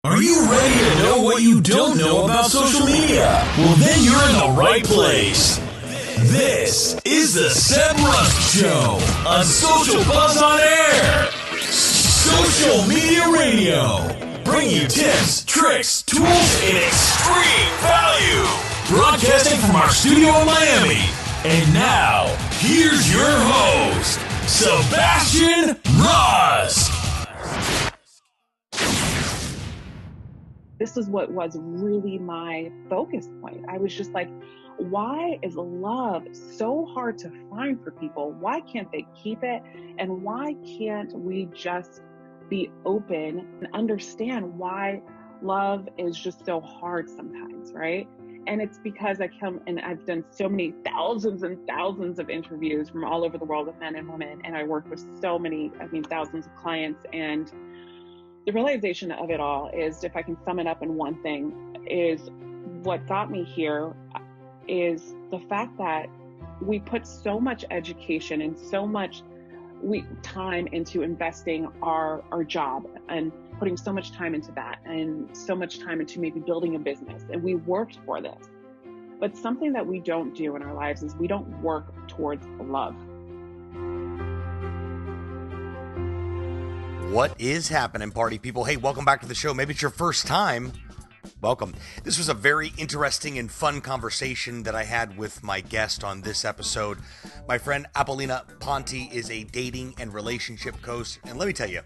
Are you ready to know what you don't know about social media? Well, then you're in the right place. This is the Seb Rusk Show on Social Buzz on Air. Social Media Radio. Bringing you tips, tricks, tools, and extreme value. Broadcasting from our studio in Miami. And now, here's your host, Sebastian Rusk. This is what was really my focus point. I was just like, why is love so hard to find for people? Why can't they keep it? And why can't we just be open and understand why love is just so hard sometimes, right? And it's because I've done so many thousands and thousands of interviews from all over the world with men and women. And I work with thousands of clients. And the realization of it all is, if I can sum it up in one thing, is what got me here is the fact that we put so much education and so much time into investing our job and putting so much time into that and so much time into maybe building a business. And we worked for this. But something that we don't do in our lives is we don't work towards love. What is happening, party people? Hey, welcome back to the show. Maybe it's your first time. Welcome. This was a very interesting and fun conversation that I had with my guest on this episode. My friend Apollonia Ponti is a dating and relationship coach. And let me tell you,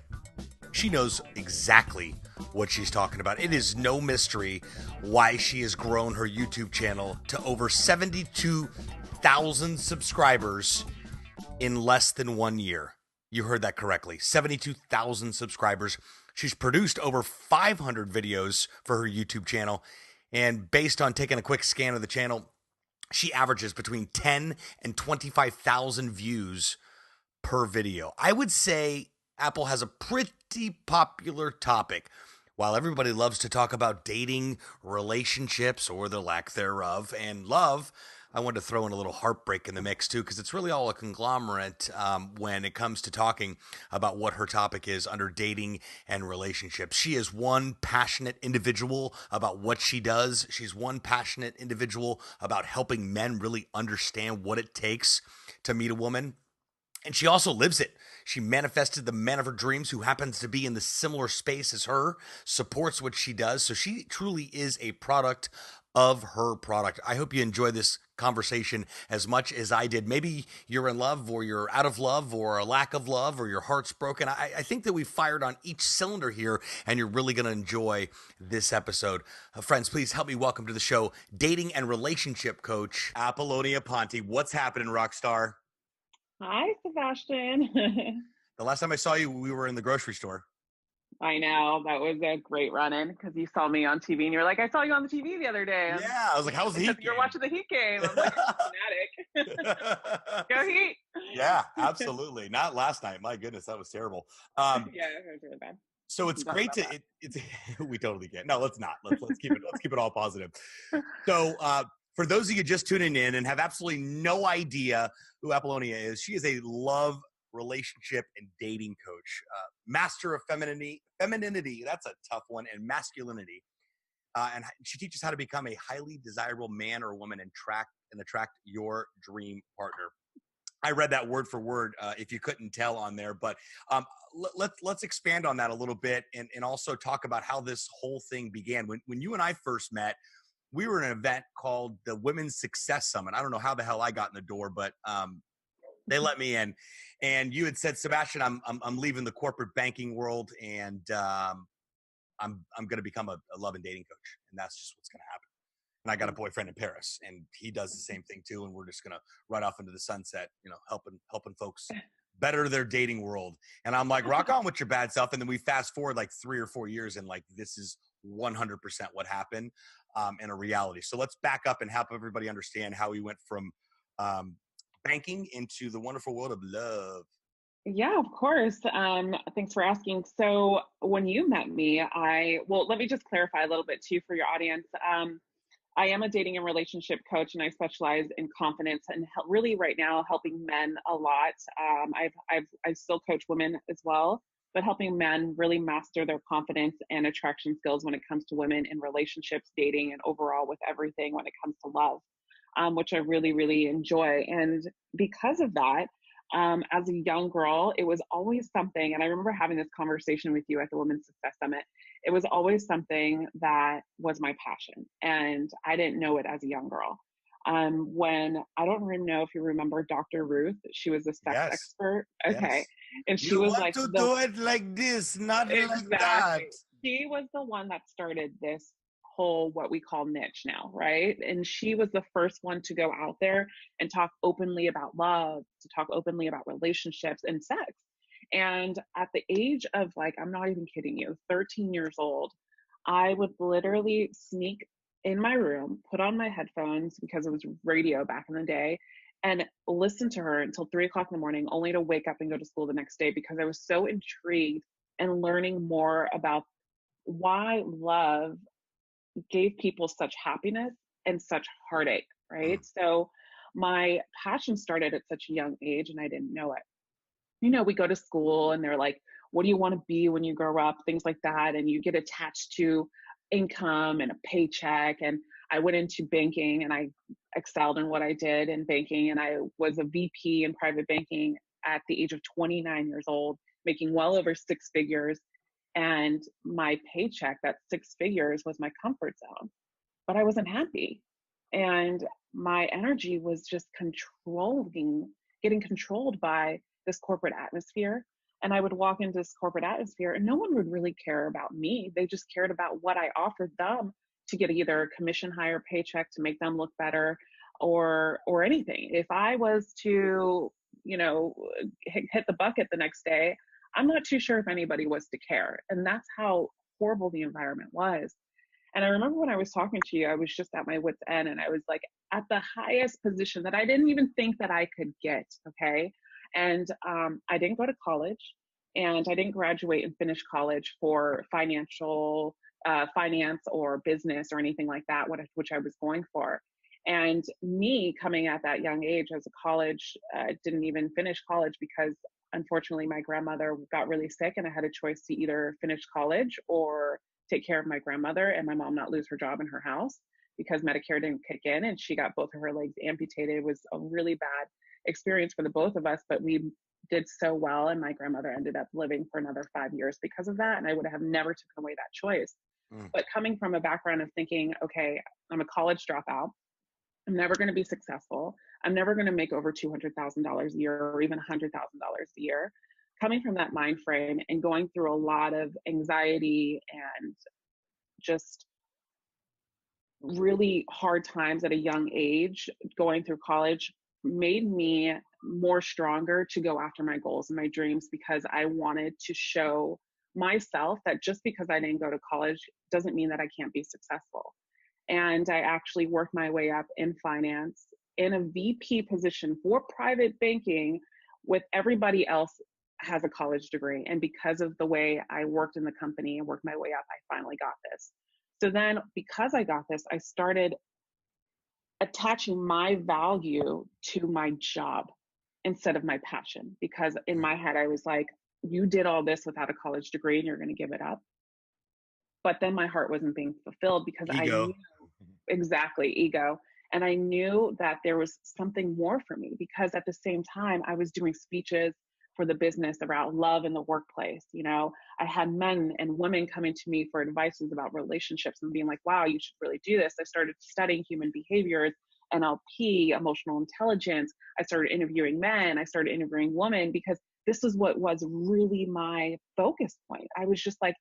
she knows exactly what she's talking about. It is no mystery why she has grown her YouTube channel to over 72,000 subscribers in less than 1 year. You heard that correctly. 72,000 subscribers. She's produced over 500 videos for her YouTube channel. And based on taking a quick scan of the channel, she averages between 10 and 25,000 views per video. I would say Apple has a pretty popular topic. While everybody loves to talk about dating, relationships, or the lack thereof, and love, I wanted to throw in a little heartbreak in the mix too, because it's really all a conglomerate when it comes to talking about what her topic is under dating and relationships. She is one passionate individual about what she does. She's one passionate individual about helping men really understand what it takes to meet a woman. And she also lives it. She manifested the man of her dreams who happens to be in the similar space as her, supports what she does. So she truly is a product of her product. I hope you enjoy this conversation as much as I did. Maybe you're in love, or you're out of love, or a lack of love, or your heart's broken. I think that we fired on each cylinder here, and you're really going to enjoy this episode. Friends, please help me welcome to the show dating and relationship coach Apollonia Ponti. What's happening, rock star? Hi, Sebastian. The last time I saw you, we were in the grocery store. I know. That was a great run-in because you saw me on TV and you were like, I saw you on the TV the other day. Yeah, I was like, how was the Heat game? You were watching the Heat game. I'm like, fanatic. Go Heat. Yeah, absolutely. Not last night. My goodness, that was terrible. Yeah, it was really bad. So it's great to it's we totally get. No, let's not. Let's keep it all positive. So for those of you just tuning in and have absolutely no idea who Apollonia is, she is a love, relationship, and dating coach, master of femininity, that's a tough one, and masculinity. And she teaches how to become a highly desirable man or woman and attract your dream partner. I read that word for word, if you couldn't tell on there, but let's expand on that a little bit and also talk about how this whole thing began. When you and I first met, we were in an event called the Women's Success Summit. I don't know how the hell I got in the door, but they let me in. And you had said, Sebastian, I'm leaving the corporate banking world, and I'm going to become a love and dating coach, and that's just what's going to happen. And I got a boyfriend in Paris, and he does the same thing too. And we're just going to ride off into the sunset, helping folks better their dating world. And I'm like, rock on with your bad self. And then we fast forward like 3 or 4 years, and like this is 100% what happened in a reality. So let's back up and help everybody understand how we went from banking into the wonderful world of love. Yeah, of course. Thanks for asking. So when you met me, let me just clarify a little bit too for your audience. I am a dating and relationship coach, and I specialize in confidence and really right now helping men a lot. I still coach women as well. but helping men really master their confidence and attraction skills when it comes to women in relationships, dating, and overall with everything when it comes to love, which I really, really enjoy. And because of that, as a young girl, it was always something, and I remember having this conversation with you at the Women's Success Summit. It was always something that was my passion, and I didn't know it as a young girl. When I don't even know if you remember Dr. Ruth, she was a sex Yes. expert. Okay. Yes. And she You was want like to do it like this, not like that. exactly. She was the one that started this whole what we call niche now, right? And she was the first one to go out there and talk openly about love, to talk openly about relationships and sex. And at the age of like, I'm not even kidding you, 13 years old, I would literally sneak in my room, put on my headphones because it was radio back in the day, and listen to her until 3 o'clock in the morning, only to wake up and go to school the next day because I was so intrigued and learning more about why love gave people such happiness and such heartache, right? So my passion started at such a young age and I didn't know it. You know, we go to school and they're like, what do you want to be when you grow up? Things like that. And you get attached to income and a paycheck. And I went into banking and I excelled in what I did in banking. And I was a VP in private banking at the age of 29 years old, making well over 6 figures. And my paycheck, that 6 figures, was my comfort zone, but I wasn't happy. And my energy was just getting controlled by this corporate atmosphere. And I would walk into this corporate atmosphere and no one would really care about me. They just cared about what I offered them to get either a commission higher paycheck to make them look better or anything. If I was to, hit the bucket the next day, I'm not too sure if anybody was to care. And that's how horrible the environment was. And I remember when I was talking to you, I was just at my wit's end and I was like at the highest position that I didn't even think that I could get. Okay. And I didn't go to college and I didn't graduate and finish college for finance or business or anything like that, which I was going for. And me coming at that young age as a college, didn't even finish college because unfortunately my grandmother got really sick and I had a choice to either finish college or take care of my grandmother and my mom not lose her job in her house because Medicare didn't kick in and she got both of her legs amputated. It was a really bad experience for the both of us, but we did so well and my grandmother ended up living for another 5 years because of that. And I would have never taken away that choice. But coming from a background of thinking, okay, I'm a college dropout, I'm never going to be successful, I'm never going to make over $200,000 a year or even $100,000 a year. Coming from that mind frame and going through a lot of anxiety and just really hard times at a young age, going through college made me more stronger to go after my goals and my dreams because I wanted to show myself that just because I didn't go to college doesn't mean that I can't be successful. And I actually worked my way up in finance in a VP position for private banking with everybody else has a college degree. And because of the way I worked in the company and worked my way up, I finally got this. So then because I got this, I started attaching my value to my job instead of my passion. Because in my head, I was like, you did all this without a college degree and you're going to give it up. But then my heart wasn't being fulfilled because I knew exactly ego. And I knew that there was something more for me because at the same time, I was doing speeches for the business around love in the workplace. You know, I had men and women coming to me for advices about relationships and being like, wow, you should really do this. I started studying human behaviors, NLP, emotional intelligence. I started interviewing men. I started interviewing women because this is what was really my focus point. I was just like,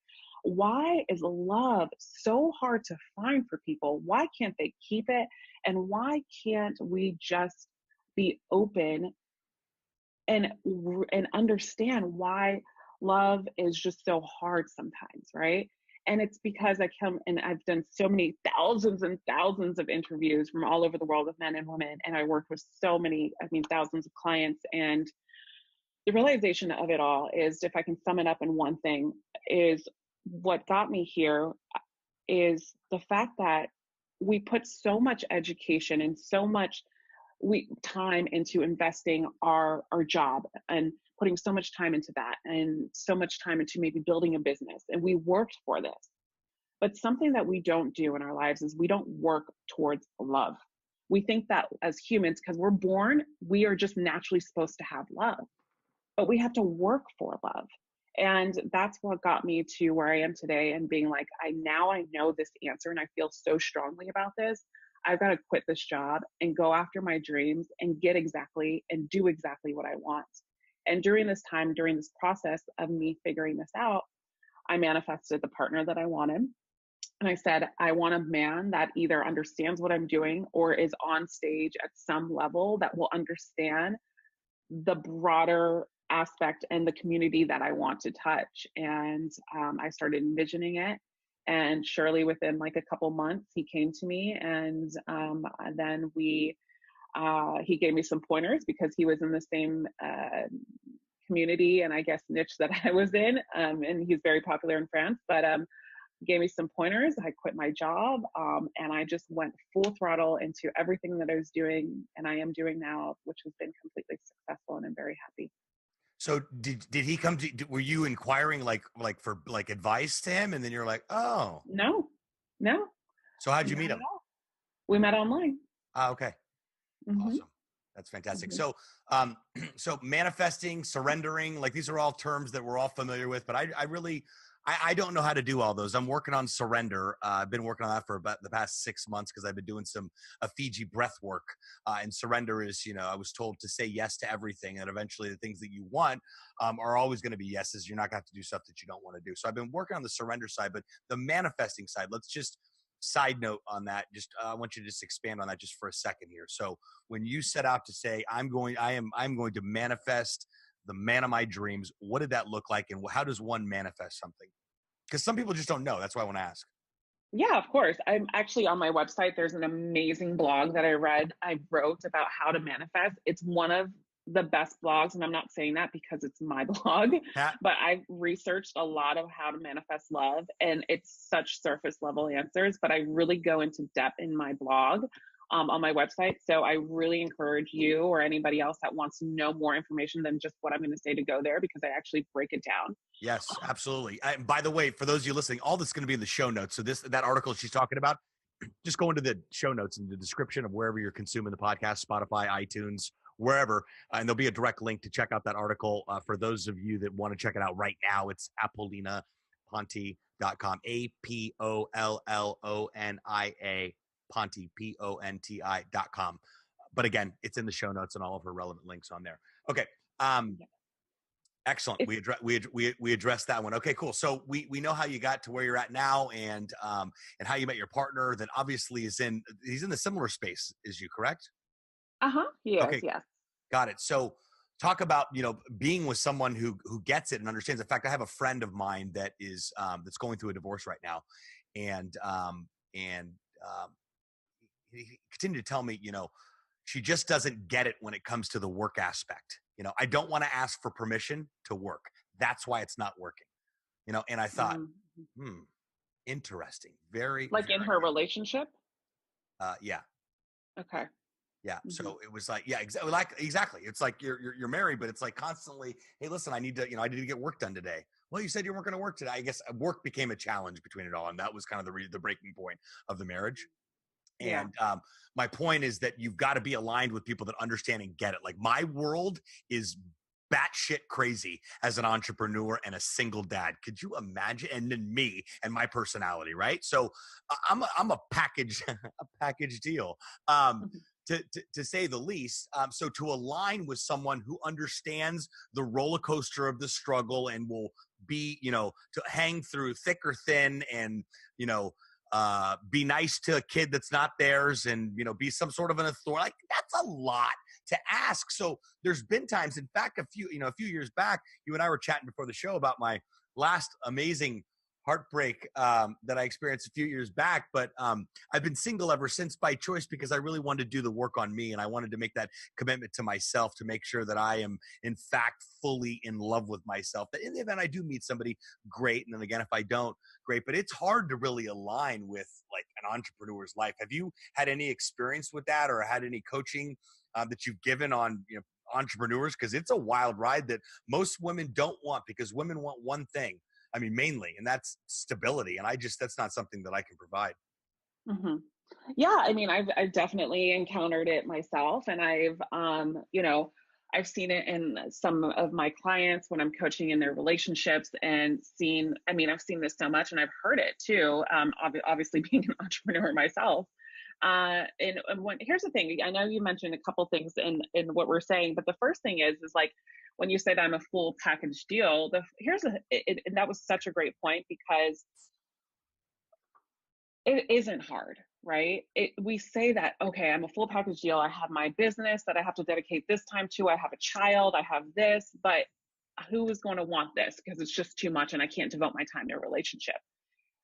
why is love so hard to find for people? Why can't they keep it? And why can't we just be open and understand why love is just so hard sometimes, right? And it's because I've done so many thousands and thousands of interviews from all over the world with men and women. And I worked with thousands of clients. And the realization of it all is, if I can sum it up in one thing, is what got me here is the fact that we put so much education and so much time into investing our job and putting so much time into that and so much time into maybe building a business. And we worked for this. But something that we don't do in our lives is we don't work towards love. We think that as humans, because we're born, we are just naturally supposed to have love, but we have to work for love. And that's what got me to where I am today and being like, I know this answer and I feel so strongly about this. I've got to quit this job and go after my dreams and do exactly what I want. And during this time, during this process of me figuring this out, I manifested the partner that I wanted. And I said, I want a man that either understands what I'm doing or is on stage at some level that will understand the broader aspect and the community that I want to touch. And I started envisioning it. And surely within like a couple months, he came to me, and then he gave me some pointers because he was in the same community and I guess niche that I was in. And he's very popular in France, but gave me some pointers. I quit my job, and I just went full throttle into everything that I was doing and I am doing now, which has been completely successful, and I'm very happy. So did he come to, were you inquiring like for like advice to him, and then you're like, oh No. So how'd you meet him? We met online. Okay. Mm-hmm. Awesome. That's fantastic. Mm-hmm. So manifesting, surrendering, like these are all terms that we're all familiar with, but I don't know how to do all those. I'm working on surrender. I've been working on that for about the past 6 months because I've been doing a Fiji breath work. And surrender is, I was told to say yes to everything, and eventually the things that you want are always going to be yeses. You're not going to have to do stuff that you don't want to do. So I've been working on the surrender side, but the manifesting side, let's just side note on that. Just I want you to just expand on that just for a second here. So when you set out to say, I'm going to manifest the man of my dreams, what did that look like? And how does one manifest something? Because some people just don't know. That's why I want to ask. Yeah, of course. I'm actually on my website. There's an amazing blog that I wrote about how to manifest. It's one of the best blogs. And I'm not saying that because it's my blog, but I've researched a lot of how to manifest love, and it's such surface level answers, but I really go into depth in my blog. On my website. So I really encourage you or anybody else that wants to know more information than just what I'm going to say to go there, because I actually break it down. Yes, absolutely. By the way, for those of you listening, all this is going to be in the show notes. So that article she's talking about, just go into the show notes in the description of wherever you're consuming the podcast, Spotify, iTunes, wherever. And there'll be a direct link to check out that article. For those of you that want to check it out right now, it's ApolloniaPonti.com, APOLLONIA Ponti, PONTI.com. But again, it's in the show notes and all of her relevant links on there. Okay. Excellent. We addressed that one. Okay, cool. So we know how you got to where you're at now, and how you met your partner that obviously he's in the similar space as you, correct? Yes, okay. Yes. Got it. So talk about, being with someone who gets it and understands. In fact, I have a friend of mine that is that's going through a divorce right now, and he continued to tell me, she just doesn't get it when it comes to the work aspect. I don't want to ask for permission to work. That's why it's not working. And I thought, interesting. Very like in her relationship. Yeah. Okay. Yeah. Mm-hmm. So it was like, yeah, exactly. It's like you're married, but it's like constantly, hey, listen, I need to get work done today. Well, you said you weren't going to work today. I guess work became a challenge between it all, and that was kind of the breaking point of the marriage. And my point is that you've got to be aligned with people that understand and get it. Like my world is batshit crazy as an entrepreneur and a single dad. Could you imagine? And then me and my personality, right? So I'm a package deal. To say the least. So to align with someone who understands the roller coaster of the struggle and will be, to hang through thick or thin, and, be nice to a kid that's not theirs, and, be some sort of an authority. Like, that's a lot to ask. So there's been times, in fact, a few years back, you and I were chatting before the show about my last amazing heartbreak that I experienced a few years back. But I've been single ever since by choice, because I really wanted to do the work on me, and I wanted to make that commitment to myself to make sure that I am in fact fully in love with myself. That in the event I do meet somebody, great. And then again, if I don't, great. But it's hard to really align with like an entrepreneur's life. Have you had any experience with that, or had any coaching that you've given on, entrepreneurs, because it's a wild ride that most women don't want, because women want one thing. I mean, mainly, and that's stability. And that's not something that I can provide. Mm-hmm. Yeah, I mean, I've definitely encountered it myself, and I've seen it in some of my clients when I'm coaching in their relationships, and I've seen this so much, and I've heard it too. Obviously, being an entrepreneur myself. Here's the thing. I know you mentioned a couple things in what we're saying, but the first thing is like when you say that I'm a full package deal. And that was such a great point, because it isn't hard, right? We say that, okay, I'm a full package deal. I have my business that I have to dedicate this time to. I have a child, I have this, but who is going to want this? Because it's just too much and I can't devote my time to a relationship.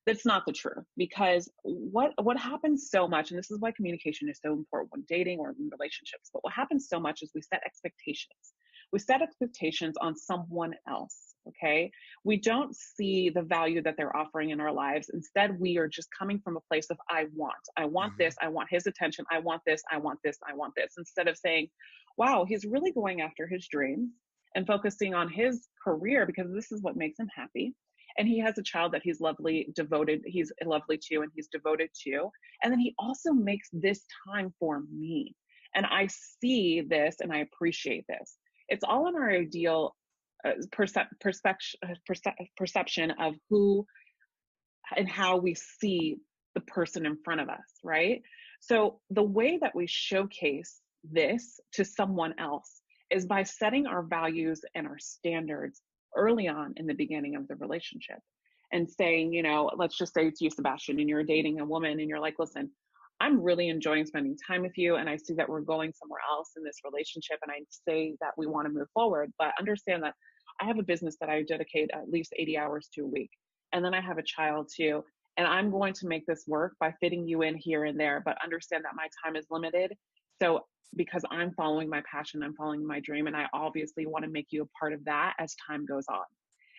That's not the truth, because what happens so much, and this is why communication is so important when dating or in relationships, but what happens so much is we set expectations. We set expectations on someone else, okay? We don't see the value that they're offering in our lives. Instead, we are just coming from a place of, I want Mm-hmm. this, I want his attention, I want this, I want this, I want this, instead of saying, wow, he's really going after his dreams and focusing on his career because this is what makes him happy. And he has a child that he's lovely to, and he's devoted to. And then he also makes this time for me. And I see this and I appreciate this. It's all in our ideal perception of who and how we see the person in front of us, right? So the way that we showcase this to someone else is by setting our values and our standards early on in the beginning of the relationship, and saying, let's just say it's you, Sebastian, and you're dating a woman and you're like, listen, I'm really enjoying spending time with you, and I see that we're going somewhere else in this relationship, and I say that we want to move forward, but understand that I have a business that I dedicate at least 80 hours to a week, and then I have a child too, and I'm going to make this work by fitting you in here and there, but understand that my time is limited. So because I'm following my passion, I'm following my dream, and I obviously want to make you a part of that as time goes on.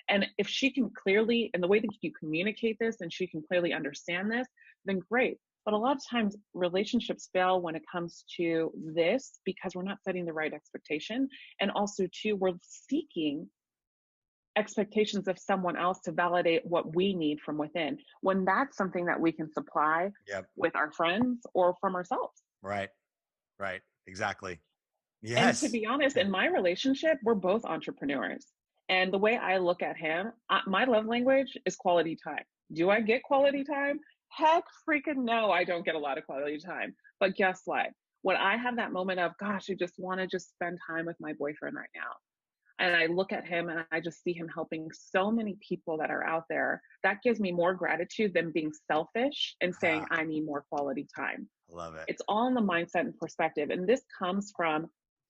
And if she can clearly, and the way that you communicate this, and she can clearly understand this, then great. But a lot of times relationships fail when it comes to this because we're not setting the right expectation. And also too, we're seeking expectations of someone else to validate what we need from within, when that's something that we can supply with our friends or from ourselves. Right. Exactly. Yes. And to be honest, in my relationship, we're both entrepreneurs. And the way I look at him, my love language is quality time. Do I get quality time? Heck freaking no, I don't get a lot of quality time. But guess what? When I have that moment of, gosh, I just want to spend time with my boyfriend right now, and I look at him and I just see him helping so many people that are out there, that gives me more gratitude than being selfish and saying, I need more quality time. I love it. It's all in the mindset and perspective. And this comes from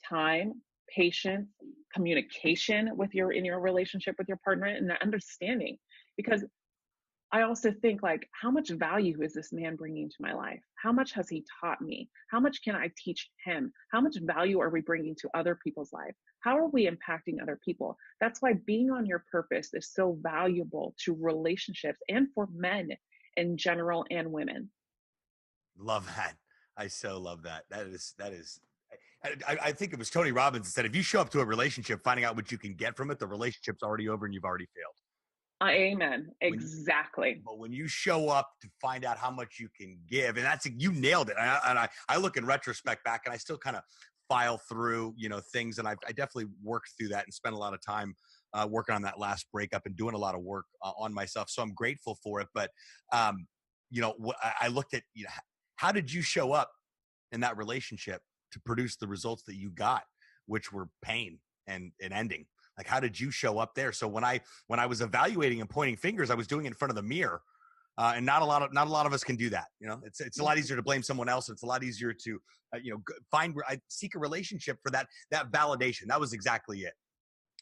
time, patience, communication in your relationship with your partner, and the understanding. Because I also think, like, how much value is this man bringing to my life? How much has he taught me? How much can I teach him? How much value are we bringing to other people's life? How are we impacting other people? That's why being on your purpose is so valuable to relationships and for men in general and women. Love that. I so love that. That is. I think it was Tony Robbins that said, if you show up to a relationship finding out what you can get from it, the relationship's already over and you've already failed. Amen. Exactly. But when you show up to find out how much you can give, and you nailed it. And I look in retrospect back, and I still kind of file through, things. And I definitely worked through that and spent a lot of time working on that last breakup and doing a lot of work on myself. So I'm grateful for it. But, I looked at, how did you show up in that relationship to produce the results that you got, which were pain and ending? Like, how did you show up there? So when I was evaluating and pointing fingers, I was doing it in front of the mirror, and not a lot of us can do that. It's a lot easier to blame someone else. It's a lot easier to, seek a relationship for that validation. That was exactly it.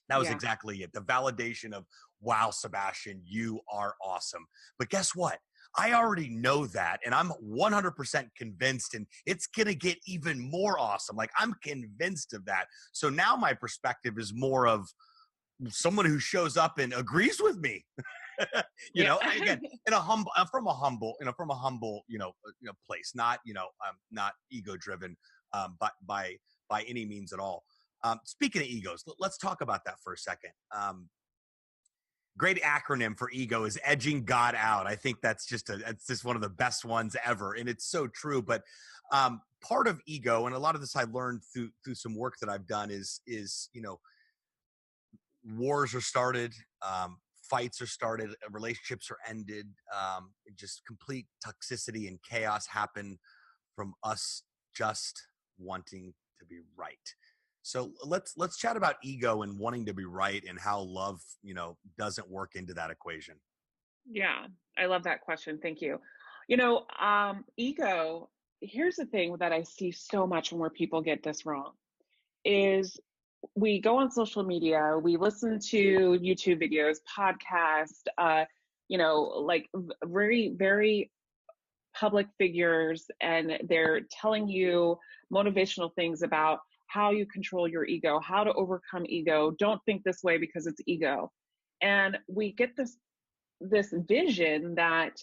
Exactly it. The validation of, wow, Sebastian, you are awesome. But guess what? I already know that, and I'm 100% convinced, and it's going to get even more awesome. Like, I'm convinced of that. So now my perspective is more of someone who shows up and agrees with me. Again, from a humble place, not ego driven, but by any means at all. Speaking of egos, let's talk about that for a second. Great acronym for ego is edging God out. I think that's it's just one of the best ones ever. And it's so true. But part of ego, and a lot of this I learned through some work that I've done is, wars are started, fights are started, relationships are ended, just complete toxicity and chaos happen from us just wanting to be right. So let's chat about ego and wanting to be right and how love, doesn't work into that equation. Yeah, I love that question. Thank you. Ego, here's the thing that I see so much where people get this wrong is we go on social media, we listen to YouTube videos, podcasts, like very, very public figures, and they're telling you motivational things about how you control your ego, how to overcome ego. Don't think this way because it's ego. And we get this vision that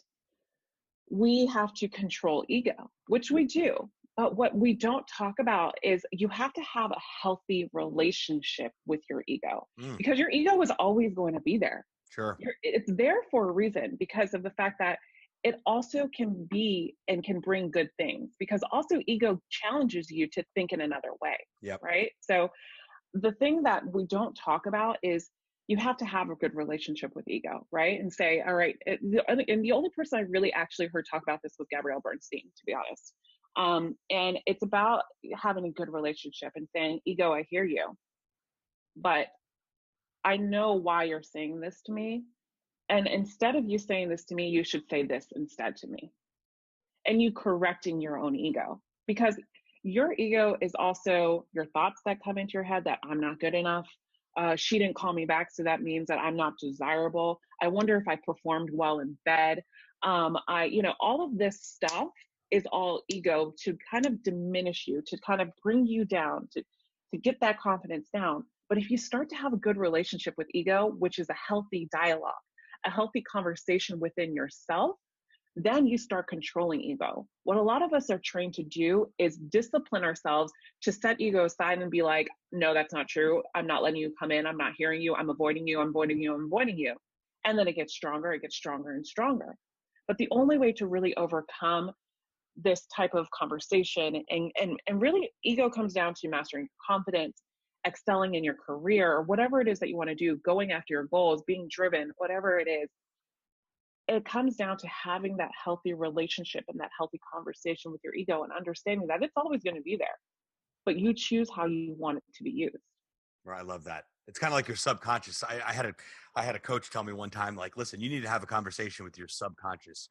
we have to control ego, which we do. But what we don't talk about is you have to have a healthy relationship with your ego, because your ego is always going to be there. Sure. It's there for a reason, because of the fact that it also can be and can bring good things, because also ego challenges you to think in another way. Yep. Right. So the thing that we don't talk about is you have to have a good relationship with ego, right? And say, all right. And the only person I really actually heard talk about this was Gabrielle Bernstein, to be honest. And it's about having a good relationship and saying, ego, I hear you, but I know why you're saying this to me. And instead of you saying this to me, you should say this instead to me. And you correcting your own ego, because your ego is also your thoughts that come into your head that I'm not good enough. She didn't call me back, so that means that I'm not desirable. I wonder if I performed well in bed. All of this stuff is all ego to kind of diminish you, to kind of bring you down, to get that confidence down. But if you start to have a good relationship with ego, which is a healthy dialogue, a healthy conversation within yourself, then you start controlling ego. What a lot of us are trained to do is discipline ourselves to set ego aside and be like, no, that's not true. I'm not letting you come in. I'm not hearing you. I'm avoiding you. I'm avoiding you. I'm avoiding you. And then it gets stronger. It gets stronger and stronger. But the only way to really overcome this type of conversation and really ego comes down to mastering confidence, excelling in your career, or whatever it is that you want to do, going after your goals, being driven, whatever it is. It comes down to having that healthy relationship and that healthy conversation with your ego, and understanding that it's always going to be there, but you choose how you want it to be used. Right. I love that. It's kind of like your subconscious. I had a coach tell me one time, like, listen, you need to have a conversation with your subconscious.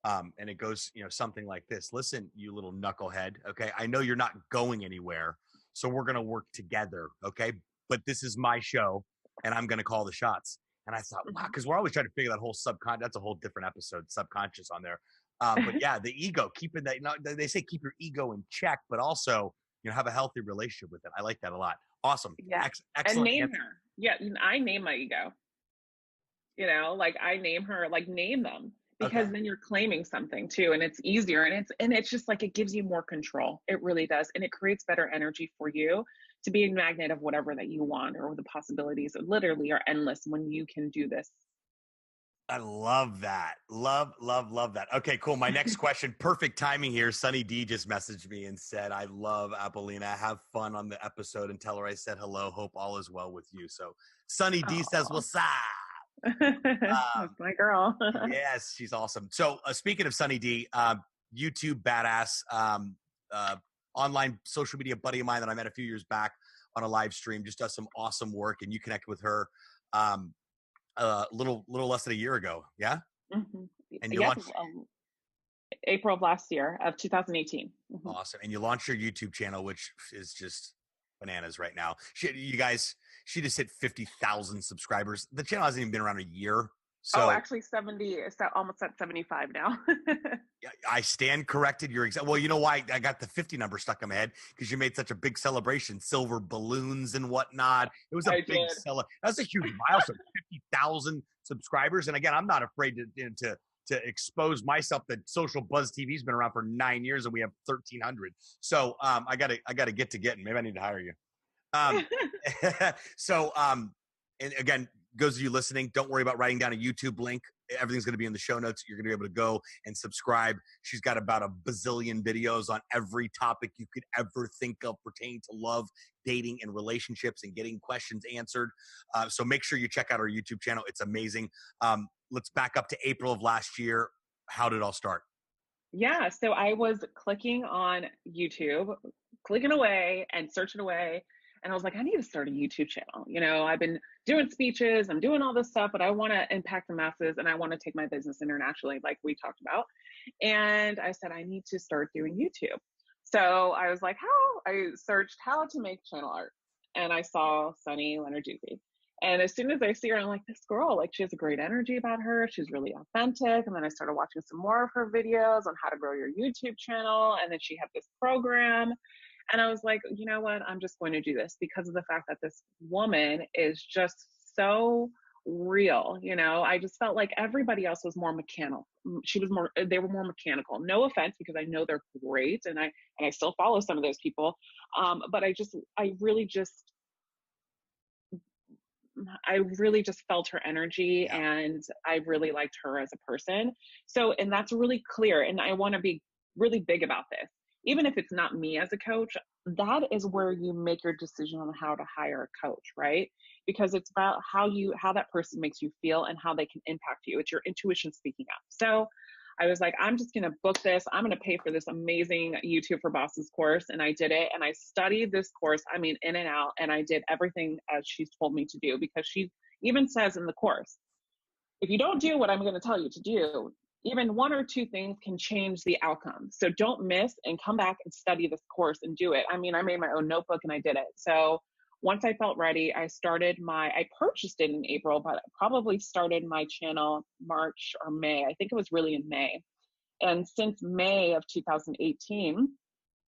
And it goes, something like this. Listen, you little knucklehead. Okay. I know you're not going anywhere, so we're going to work together. Okay. But this is my show and I'm going to call the shots. And I thought, wow, because we're always trying to figure that whole subconscious. That's a whole different episode, subconscious on there. But yeah, the ego, keeping that, they say keep your ego in check, but also, have a healthy relationship with it. I like that a lot. Awesome. Yeah. Excellent. And name her. Yeah. I name my ego. I name her, name them, because then you're claiming something too. And it's easier. And it's just like, it gives you more control. It really does. And it creates better energy for you to be a magnet of whatever that you want, or the possibilities literally are endless when you can do this. I love that. Love that. Okay, cool. My next question, perfect timing here. Sunny D just messaged me and said, I love Apollonia. Have fun on the episode and tell her I said hello. Hope all is well with you. So Sunny D says, what's up? That's my girl. Yes, she's awesome. So speaking of Sunny D, YouTube badass, online social media buddy of mine that I met a few years back on a live stream, just does some awesome work, and you connected with her little less than a year ago. Yeah. Mm-hmm. And you launched April of last year of 2018. Mm-hmm. Awesome. And you launched your YouTube channel, which is just bananas right now. She just hit 50,000 subscribers. The channel hasn't even been around a year. So actually 70, it's almost at 75 now. I stand corrected. Well, you know why I got the 50 number stuck in my head? Because you made such a big celebration, silver balloons and whatnot. It was a big celebration. That's a huge milestone, 50,000 subscribers. And again, I'm not afraid to expose myself that Social Buzz TV has been around for 9 years and we have 1,300. So I gotta get to getting. Maybe I need to hire you. Um, and again, those of you listening, don't worry about writing down a YouTube link. Everything's going to be in the show notes. You're going to be able to go and subscribe. She's got about a bazillion videos on every topic you could ever think of pertaining to love, dating, and relationships and getting questions answered. So make sure you check out our YouTube channel. It's amazing. Let's back up to April of last year. How did it all start? Yeah, so I was clicking on YouTube, clicking away and searching away. And I was like, I need to start a YouTube channel. I've been doing speeches, I'm doing all this stuff, but I want to impact the masses and I want to take my business internationally, like we talked about. And I said, I need to start doing YouTube. So I was like, I searched how to make channel art. And I saw Sunny Lenarduzzi. And as soon as I see her, I'm like, this girl, like, she has a great energy about her. She's really authentic. And then I started watching some more of her videos on how to grow your YouTube channel. And then she had this program. And I was like, you know what? I'm just going to do this because of the fact that this woman is just so real. I just felt like everybody else was more mechanical. They were more mechanical. No offense, because I know they're great. And I still follow some of those people. But I really just felt her energy, and I really liked her as a person. So, and that's really clear. And I want to be really big about this. Even if it's not me as a coach, that is where you make your decision on how to hire a coach, right? Because it's about how that person makes you feel and how they can impact you. It's your intuition speaking up. So I was like, I'm just going to book this. I'm going to pay for this amazing YouTube for Bosses course. And I did it. And I studied this course, in and out. And I did everything as she's told me to do, because she even says in the course, if you don't do what I'm going to tell you to do, even one or two things can change the outcome. So don't miss and come back and study this course and do it. I made my own notebook and I did it. So once I felt ready, I purchased it in April, but I probably started my channel March or May. I think it was really in May. And since May of 2018,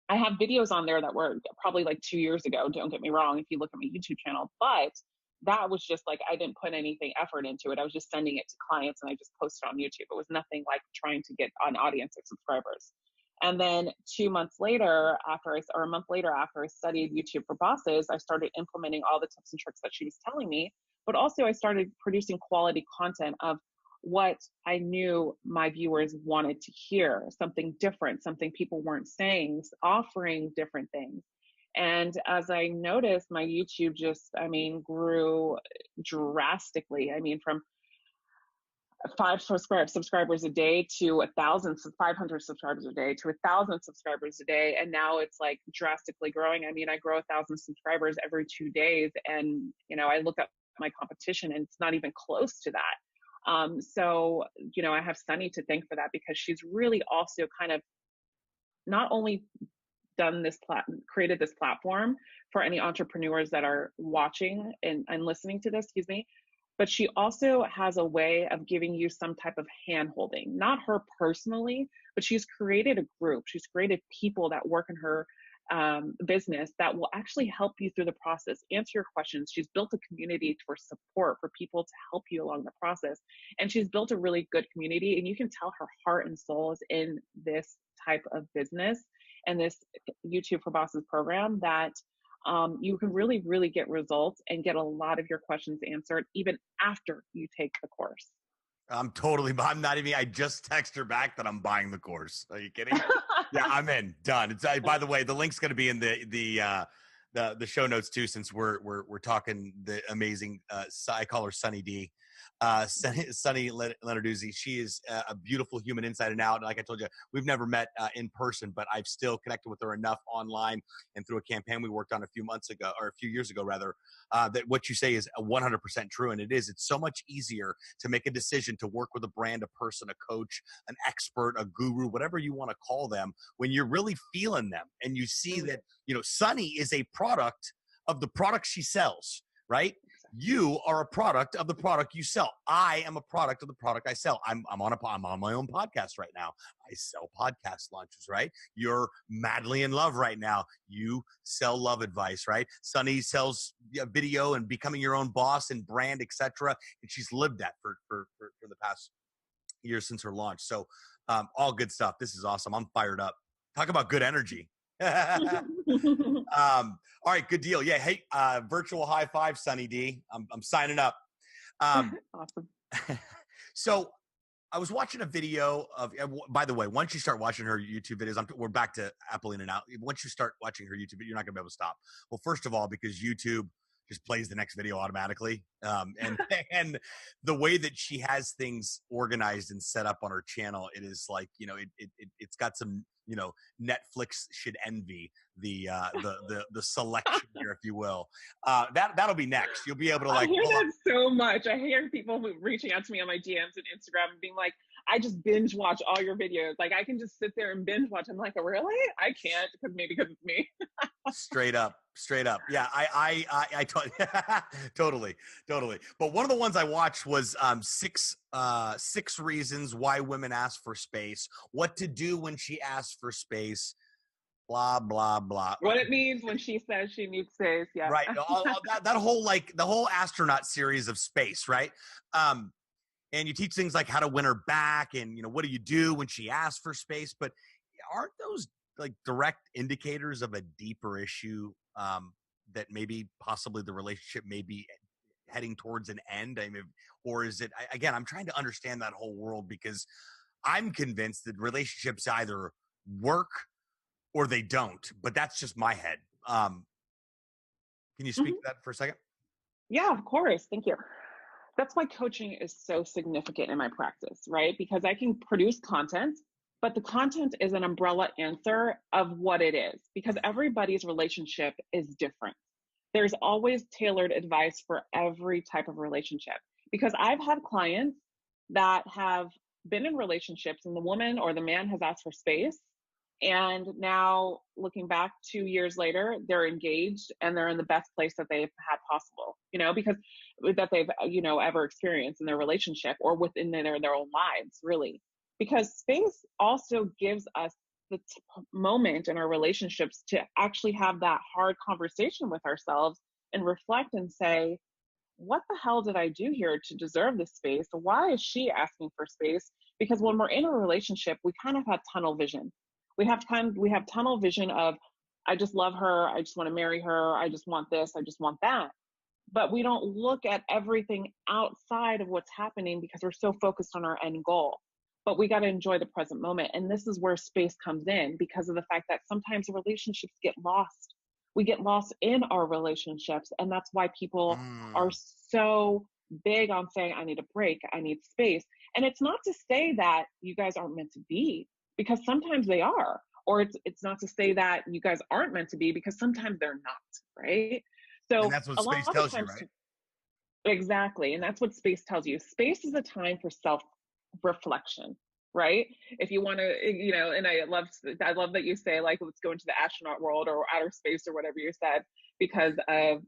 I have videos on there that were probably like 2 years ago. Don't get me wrong, if you look at my YouTube channel, but that was just like, I didn't put anything effort into it. I was just sending it to clients and I just posted on YouTube. It was nothing like trying to get an audience of subscribers. And then 2 months later, or a month later, after I studied YouTube for Bosses, I started implementing all the tips and tricks that she was telling me. But also I started producing quality content of what I knew my viewers wanted to hear, something different, something people weren't saying, offering different things. And as I noticed, my YouTube grew drastically. From 5 subscribers a day to 500 subscribers a day to 1,000 subscribers a day. And now it's like drastically growing. I grow 1,000 subscribers every 2 days. And, I look at my competition and it's not even close to that. So, I have Sunny to thank for that, because she's really also kind of not only created this platform for any entrepreneurs that are watching and listening to this, but she also has a way of giving you some type of hand holding, not her personally, but she's created a group. She's created people that work in her business that will actually help you through the process, answer your questions. She's built a community for support for people to help you along the process. And she's built a really good community, and you can tell her heart and soul is in this type of business and this YouTube for Bosses program, that you can really, really get results and get a lot of your questions answered even after you take the course. I'm not even, I just text her back that I'm buying the course. Are you kidding? Yeah, I'm in. Done. It's, by the way, the link's going to be in the show notes too, since we're talking the amazing, I call her Sunny D. Sunny Lenarduzzi. She is a beautiful human inside and out. And like I told you, we've never met in person, but I've still connected with her enough online and through a campaign we worked on a few years ago rather, that what you say is 100% true. And it is. It's so much easier to make a decision to work with a brand, a person, a coach, an expert, a guru, whatever you want to call them, when you're really feeling them and you see that, Sunny is a product of the product she sells. Right? You are a product of the product you sell. I am a product of the product I sell. I'm on my own podcast right now. I sell podcast launches, right? You're madly in love right now. You sell love advice, right? Sunny sells video and becoming your own boss and brand, etc. And she's lived that for the past year since her launch. So all good stuff. This is awesome. I'm fired up. Talk about good energy. All right, good deal. Yeah. Hey, virtual high five, Sunny D. I'm signing up. Awesome. So I was watching a video of, by the way, once you start watching her YouTube videos, we're back to Apollonia now. Once you start watching her YouTube, you're not going to be able to stop. Well, first of all, because YouTube just plays the next video automatically. And the way that she has things organized and set up on her channel, it is like, it's got some, Netflix should envy the selection here, if you will. That'll be next. You'll be able to I hear that so much. I hear people reaching out to me on my DMs and Instagram and being like, I just binge watch all your videos. Like I can just sit there and binge watch. I'm like, oh, really? I can't because it's me. Straight up. Yeah, I totally. But one of the ones I watched was six reasons why women ask for space, what to do when she asks for space, blah blah blah. What it means when she says she needs space, yeah. Right. that whole the whole astronaut series of space, right? And you teach things like how to win her back, and what do you do when she asks for space? But aren't those like direct indicators of a deeper issue that maybe possibly the relationship may be heading towards an end? I mean, or is it, again, I'm trying to understand that whole world because I'm convinced that relationships either work or they don't, but that's just my head. Can you speak to that for a second? Yeah, of course. Thank you. That's why coaching is so significant in my practice, right? Because I can produce content, but the content is an umbrella answer of what it is, because everybody's relationship is different. There's always tailored advice for every type of relationship, because I've had clients that have been in relationships and the woman or the man has asked for space. And now looking back 2 years later, they're engaged and they're in the best place that they've had possible, because that they've, ever experienced in their relationship or within their own lives, really. Because space also gives us the moment in our relationships to actually have that hard conversation with ourselves and reflect and say, what the hell did I do here to deserve this space? Why is she asking for space? Because when we're in a relationship, we kind of have tunnel vision. We have tunnel vision of, I just love her. I just want to marry her. I just want this. I just want that. But we don't look at everything outside of what's happening because we're so focused on our end goal. But we got to enjoy the present moment. And this is where space comes in, because of the fact that sometimes relationships get lost. We get lost in our relationships. And that's why people are so big on saying, I need a break. I need space. And it's not to say that you guys aren't meant to be, because sometimes they are. Or it's not to say that you guys aren't meant to be, because sometimes they're not, right? So and that's what space tells you, right? Exactly. And that's what space tells you. Space is a time for self-reflection, right? If you want to, and I love that you say, like, let's go into the astronaut world or outer space or whatever you said, because of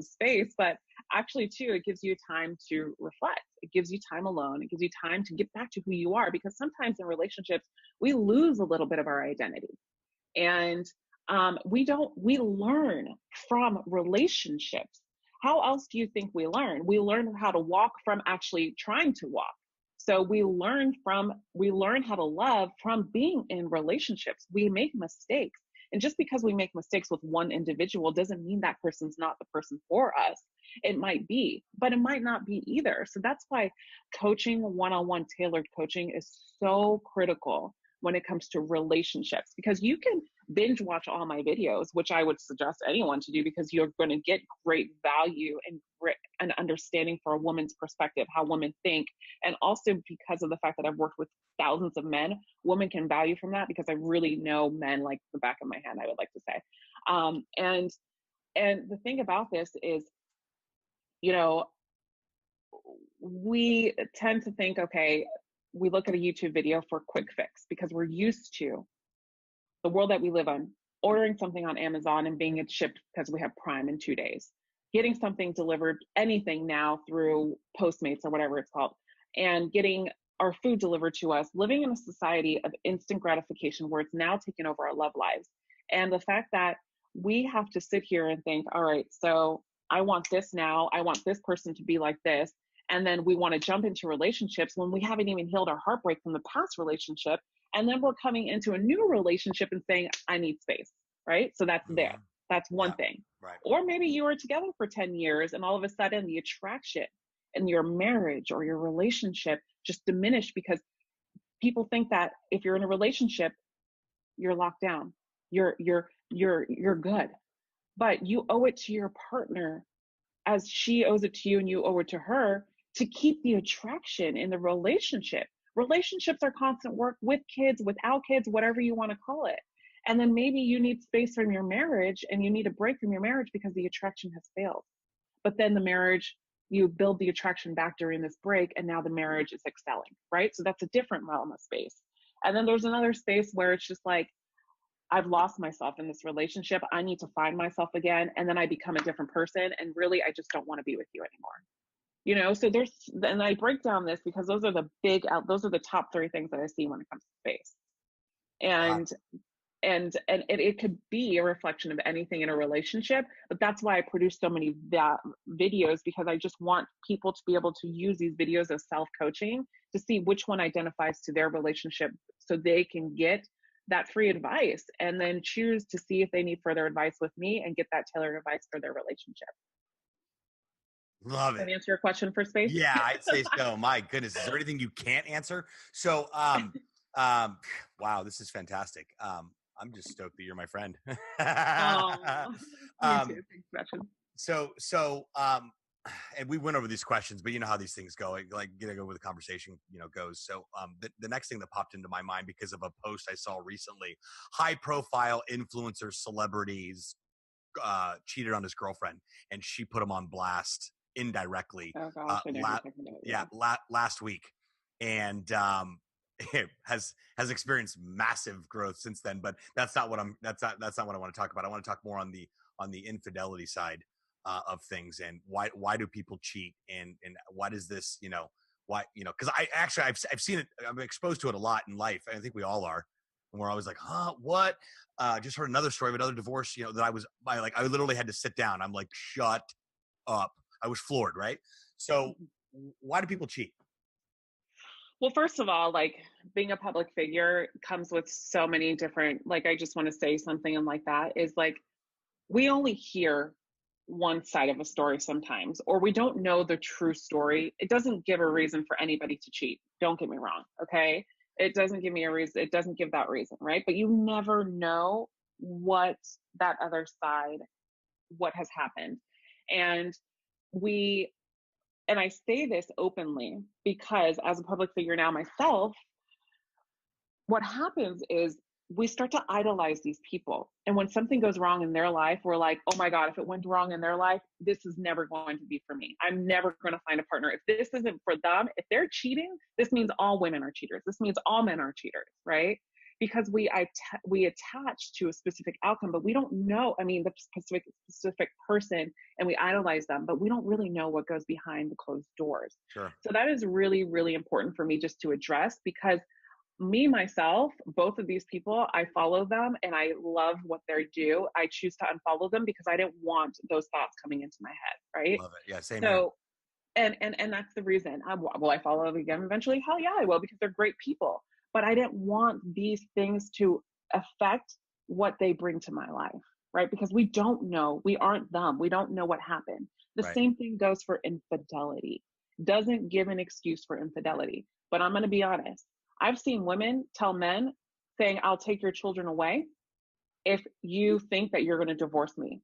space. But actually too, it gives you time to reflect. It gives you time alone. It gives you time to get back to who you are, because sometimes in relationships, we lose a little bit of our identity. And we learn from relationships. How else do you think we learn? We learn how to walk from actually trying to walk. So we learn how to love from being in relationships. We make mistakes. And just because we make mistakes with one individual doesn't mean that person's not the person for us. It might be, but it might not be either. So that's why coaching, one-on-one tailored coaching, is so critical when it comes to relationships, because you can binge watch all my videos, which I would suggest anyone to do, because you're going to get great value and an understanding for a woman's perspective, how women think. And also because of the fact that I've worked with thousands of men, women can value from that, because I really know men like the back of my hand, I would like to say. And the thing about this is, we tend to think, okay, we look at a YouTube video for a quick fix, because we're used to the world that we live on, ordering something on Amazon and being it shipped because we have Prime in 2 days, getting something delivered, anything now through Postmates or whatever it's called, and getting our food delivered to us, living in a society of instant gratification where it's now taken over our love lives. And the fact that we have to sit here and think, all right, so I want this now, I want this person to be like this. And then we want to jump into relationships when we haven't even healed our heartbreak from the past relationship. And then we're coming into a new relationship and saying, I need space, right? So that's there. That's one thing. Right. Or maybe you were together for 10 years and all of a sudden the attraction in your marriage or your relationship just diminished because people think that if you're in a relationship, you're locked down. You're good. But you owe it to your partner as she owes it to you and you owe it to her to keep the attraction in the relationship. Relationships are constant work with kids, without kids, whatever you want to call it. And then maybe you need space from your marriage and you need a break from your marriage because the attraction has failed. But then the marriage, you build the attraction back during this break and now the marriage is excelling, right? So that's a different realm of space. And then there's another space where it's just like, I've lost myself in this relationship. I need to find myself again. And then I become a different person. And really, I just don't want to be with you anymore. You know, so and I break down this because those are the top 3 things that I see when it comes to space. And, wow. and it could be a reflection of anything in a relationship, but that's why I produce so many videos, because I just want people to be able to use these videos as self-coaching to see which one identifies to their relationship so they can get that free advice and then choose to see if they need further advice with me and get that tailored advice for their relationship. Love it. Can I answer your question for space? Yeah, I'd say so. My goodness. Is there anything you can't answer? So, wow, this is fantastic. I'm just stoked that you're my friend. Me too. Thanks, so, and we went over these questions, but you know how these things go, like get over the conversation, goes. So, the next thing that popped into my mind because of a post I saw recently, high profile influencers, celebrities, cheated on his girlfriend and she put him on blast indirectly. Oh gosh, last week. And, it has experienced massive growth since then, but that's not what that's not what I want to talk about. I want to talk more on the infidelity side of things, and why do people cheat, and what is this, why, because I've seen it, I'm exposed to it a lot in life. I think we all are, and we're always like, what? Just heard another story of another divorce, that I literally had to sit down. I'm like, shut up. I was floored, right? So why do people cheat? Well, first of all, like, being a public figure comes with so many different, like, I just want to say something, and like that is like, we only hear one side of a story sometimes, or we don't know the true story. It doesn't give a reason for anybody to cheat. Don't get me wrong. Okay. It doesn't give me a reason. It doesn't give that reason. Right. But you never know what that other side, what has happened. And I say this openly because as a public figure now myself, what happens is we start to idolize these people. And when something goes wrong in their life, we're like, oh my God, if it went wrong in their life, this is never going to be for me. I'm never going to find a partner. If this isn't for them, if they're cheating, this means all women are cheaters. This means all men are cheaters, right? Because we attach to a specific outcome, but we don't know, the specific person, and we idolize them, but we don't really know what goes behind the closed doors. Sure. So that is really, really important for me just to address, because myself, both of these people, I follow them and I love what they do. I choose to unfollow them because I didn't want those thoughts coming into my head, right? Love it. Yeah, same. So, and that's the reason. Will I follow them again eventually? Hell yeah, I will, because they're great people. But I didn't want these things to affect what they bring to my life, right? Because we don't know. We aren't them. We don't know what happened. The same thing goes for infidelity. Doesn't give an excuse for infidelity. But I'm going to be honest. I've seen women tell men saying, I'll take your children away if you think that you're going to divorce me.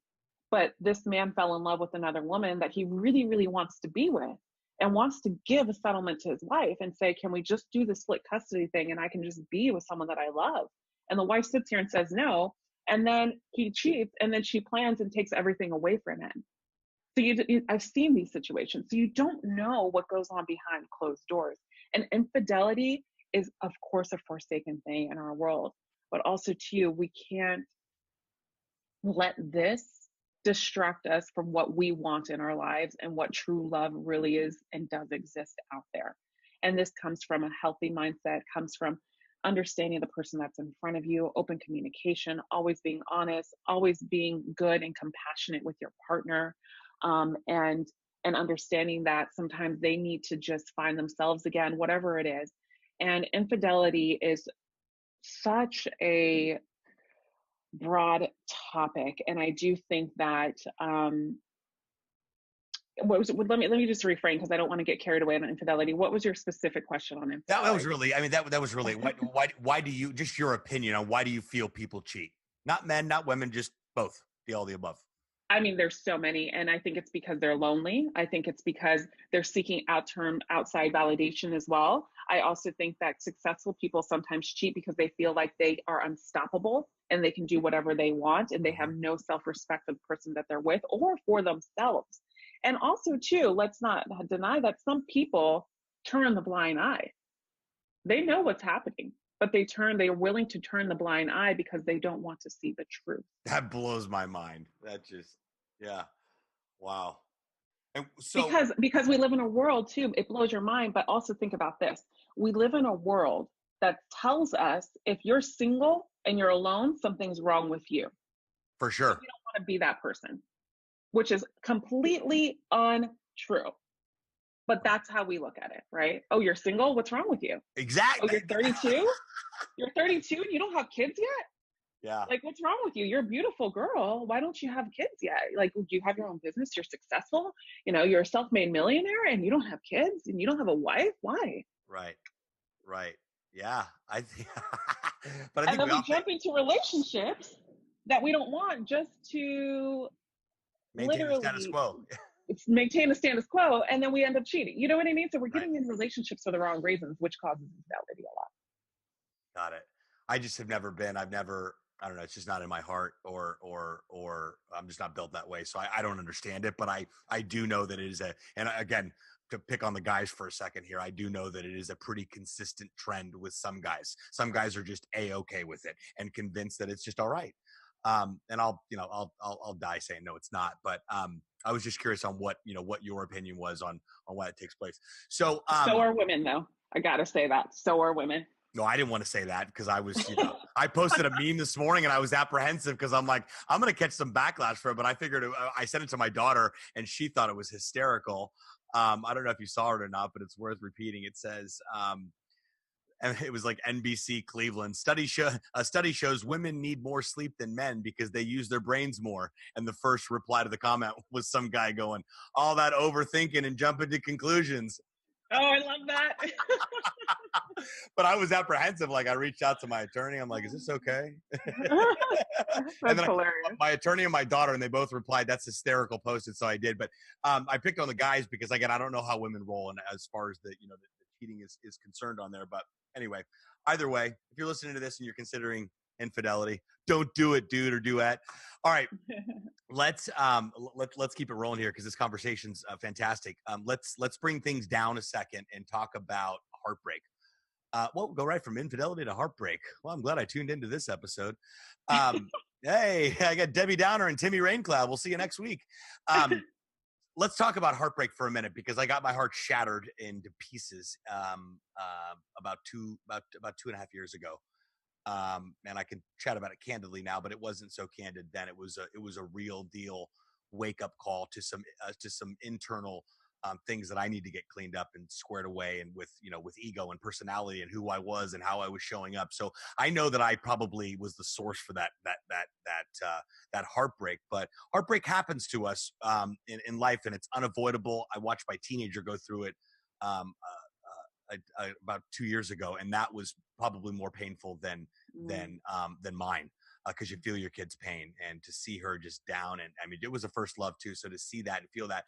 But this man fell in love with another woman that he really, really wants to be with, and wants to give a settlement to his wife and say, can we just do the split custody thing and I can just be with someone that I love? And the wife sits here and says no. And then he cheats, and then she plans and takes everything away from him. So I've seen these situations. So you don't know what goes on behind closed doors. And infidelity is, of course, a forsaken thing in our world. But also, too, we can't let this distract us from what we want in our lives and what true love really is and does exist out there. And this comes from a healthy mindset, comes from understanding the person that's in front of you, open communication, always being honest, always being good and compassionate with your partner, and understanding that sometimes they need to just find themselves again, whatever it is. And infidelity is such a broad topic. And I do think that, let me just reframe, because I don't want to get carried away on infidelity. What was your specific question on infidelity? That was really, I mean, that was really, why do you, just your opinion on why do you feel people cheat? Not men, not women, just both, all the above. I mean, there's so many, and I think it's because they're lonely. I think it's because they're seeking outside validation as well. I also think that successful people sometimes cheat because they feel like they are unstoppable and they can do whatever they want, and they have no self-respect for the person that they're with or for themselves. And also, too, let's not deny that some people turn the blind eye. They know what's happening, but they're willing to turn the blind eye because they don't want to see the truth. That blows my mind. That just, yeah. Wow. And so because we live in a world too, it blows your mind, but also think about this. We live in a world that tells us if you're single and you're alone, something's wrong with you. For sure. You don't want to be that person, which is completely untrue. But that's how we look at it, right? Oh, you're single? What's wrong with you? Exactly. Oh, you're 32? You're 32 and you don't have kids yet? Yeah. Like, what's wrong with you? You're a beautiful girl. Why don't you have kids yet? Like, do you have your own business? You're successful. You know, you're a self-made millionaire and you don't have kids and you don't have a wife. Why? Right. Yeah. But I think we jump into relationships that we don't want just to maintain the status quo. Maintain the status quo, and then we end up cheating. You know what I mean? So we're getting in relationships for the wrong reasons, which causes infidelity a lot. Got it. I just have never been. I don't know. It's just not in my heart, or I'm just not built that way. So I don't understand it. But I do know that it is and again, to pick on the guys for a second here, I do know that it is a pretty consistent trend with some guys. Some guys are just A-okay with it and convinced that it's just all right. And I'll die saying no, it's not. But I was just curious on what your opinion was on why it takes place. So are women, though. I gotta say that. So are women. No, I didn't want to say that because I was, I posted a meme this morning and I was apprehensive because I'm like, I'm going to catch some backlash for it. But I figured I sent it to my daughter and she thought it was hysterical. I don't know if you saw it or not, but it's worth repeating. It says, and it was like NBC Cleveland a study shows women need more sleep than men because they use their brains more. And the first reply to the comment was some guy going, all that overthinking and jumping to conclusions. Oh, I love that. But I was apprehensive. Like, I reached out to my attorney. I'm like, is this okay? That's hilarious. My attorney and my daughter, and they both replied, that's hysterical, posted. So I did. But I picked on the guys because, again, I don't know how women roll and as far as the cheating is concerned on there. But anyway, either way, if you're listening to this and you're considering infidelity, don't do it, dude or duet. All right. Let's keep it rolling here because this conversation's fantastic. Let's bring things down a second and talk about heartbreak. Well, go right from infidelity to heartbreak. Well, I'm glad I tuned into this episode. Hey, I got Debbie Downer and Timmy Raincloud. We'll see you next week. Let's talk about heartbreak for a minute because I got my heart shattered into pieces about 2.5 years ago. And I can chat about it candidly now, but it wasn't so candid then. It was a real deal wake up call to some internal things that I need to get cleaned up and squared away, and with ego and personality and who I was and how I was showing up. So I know that I probably was the source for that heartbreak. But heartbreak happens to us in life, and it's unavoidable. I watched my teenager go through it about 2 years ago, and that was probably more painful than mine, because you feel your kid's pain, and to see her just down, and I mean, it was a first love too, so to see that and feel that.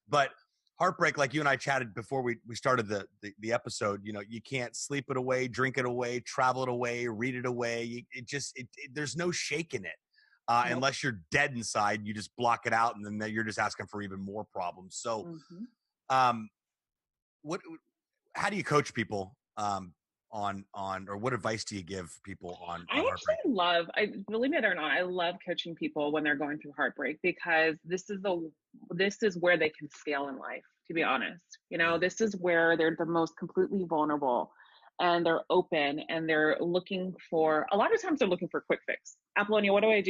But heartbreak, like you and I chatted before we started the episode, you can't sleep it away, drink it away, travel it away, read it away. There's no shaking it. Unless you're dead inside, you just block it out, and then you're just asking for even more problems. So, how do you coach people on or what advice do you give people on heartbreak? Believe it or not, I love coaching people when they're going through heartbreak, because this is where they can scale in life, to be honest. This is where they're the most completely vulnerable, and they're open, and they're looking for, a lot of times they're looking for a quick fix. Apollonia, what do I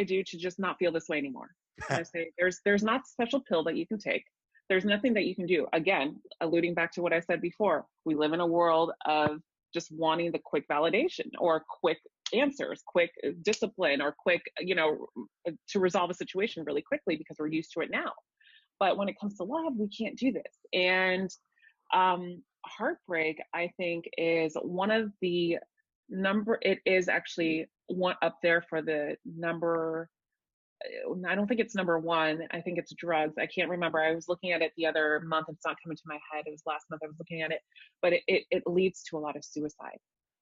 do to just not feel this way anymore? I say, there's not a special pill that you can take. There's nothing that you can do. Again, alluding back to what I said before, we live in a world of just wanting the quick validation or quick answers, quick discipline, or quick, to resolve a situation really quickly because we're used to it now. But when it comes to love, we can't do this. And heartbreak, I think, is one of the it is actually one up there for the number. I don't think it's number one. I think it's drugs. I can't remember. I was looking at it the other month. It's not coming to my head. It was last month I was looking at it, but it leads to a lot of suicide,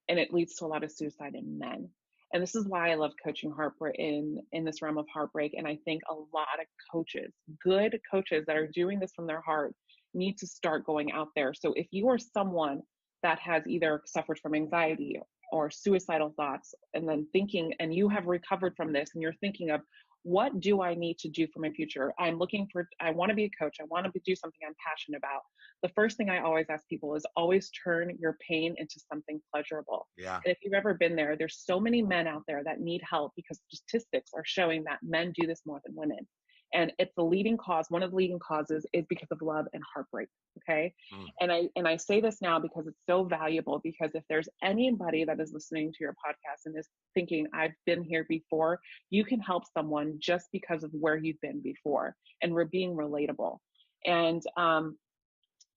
and it leads to a lot of suicide in men. And this is why I love coaching heartbreak in this realm of heartbreak. And I think a lot of coaches, good coaches that are doing this from their heart, need to start going out there. So if you are someone that has either suffered from anxiety or suicidal thoughts, and then thinking, and you have recovered from this, and you're thinking of, what do I need to do for my future? I want to be a coach. I want to do something I'm passionate about. The first thing I always ask people is always turn your pain into something pleasurable. Yeah. And if you've ever been there, there's so many men out there that need help because statistics are showing that men do this more than women. And it's the leading cause. One of the leading causes is because of love and heartbreak. Okay. And I say this now because it's so valuable, because if there's anybody that is listening to your podcast and is thinking, I've been here before, you can help someone just because of where you've been before. And we're being relatable. And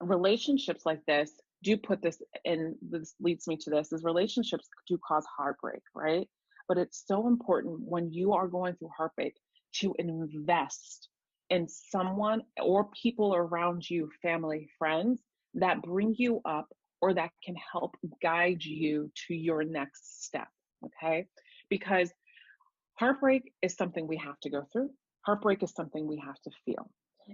relationships like this do put this, and this leads me to this, is relationships do cause heartbreak, right? But it's so important when you are going through heartbreak to invest in someone or people around you, family, friends, that bring you up or that can help guide you to your next step, okay? Because heartbreak is something we have to go through. Heartbreak is something we have to feel.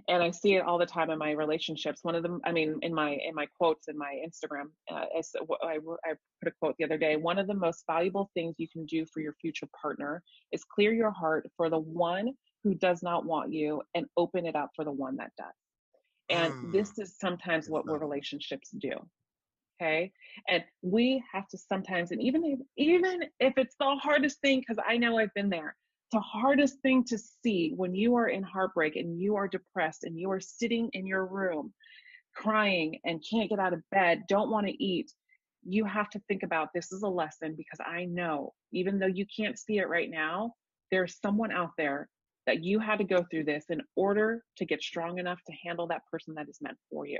And I see it all the time in my relationships. One of them, in my quotes in my Instagram, I put a quote the other day. One of the most valuable things you can do for your future partner is clear your heart for the one who does not want you and open it up for the one that does. And this is sometimes what relationships do. Okay. And we have to sometimes, and even if it's the hardest thing, because I know I've been there, the hardest thing to see when you are in heartbreak and you are depressed and you are sitting in your room crying and can't get out of bed, don't want to eat, you have to think about, this is a lesson, because I know, even though you can't see it right now, there's someone out there that you had to go through this in order to get strong enough to handle that person that is meant for you.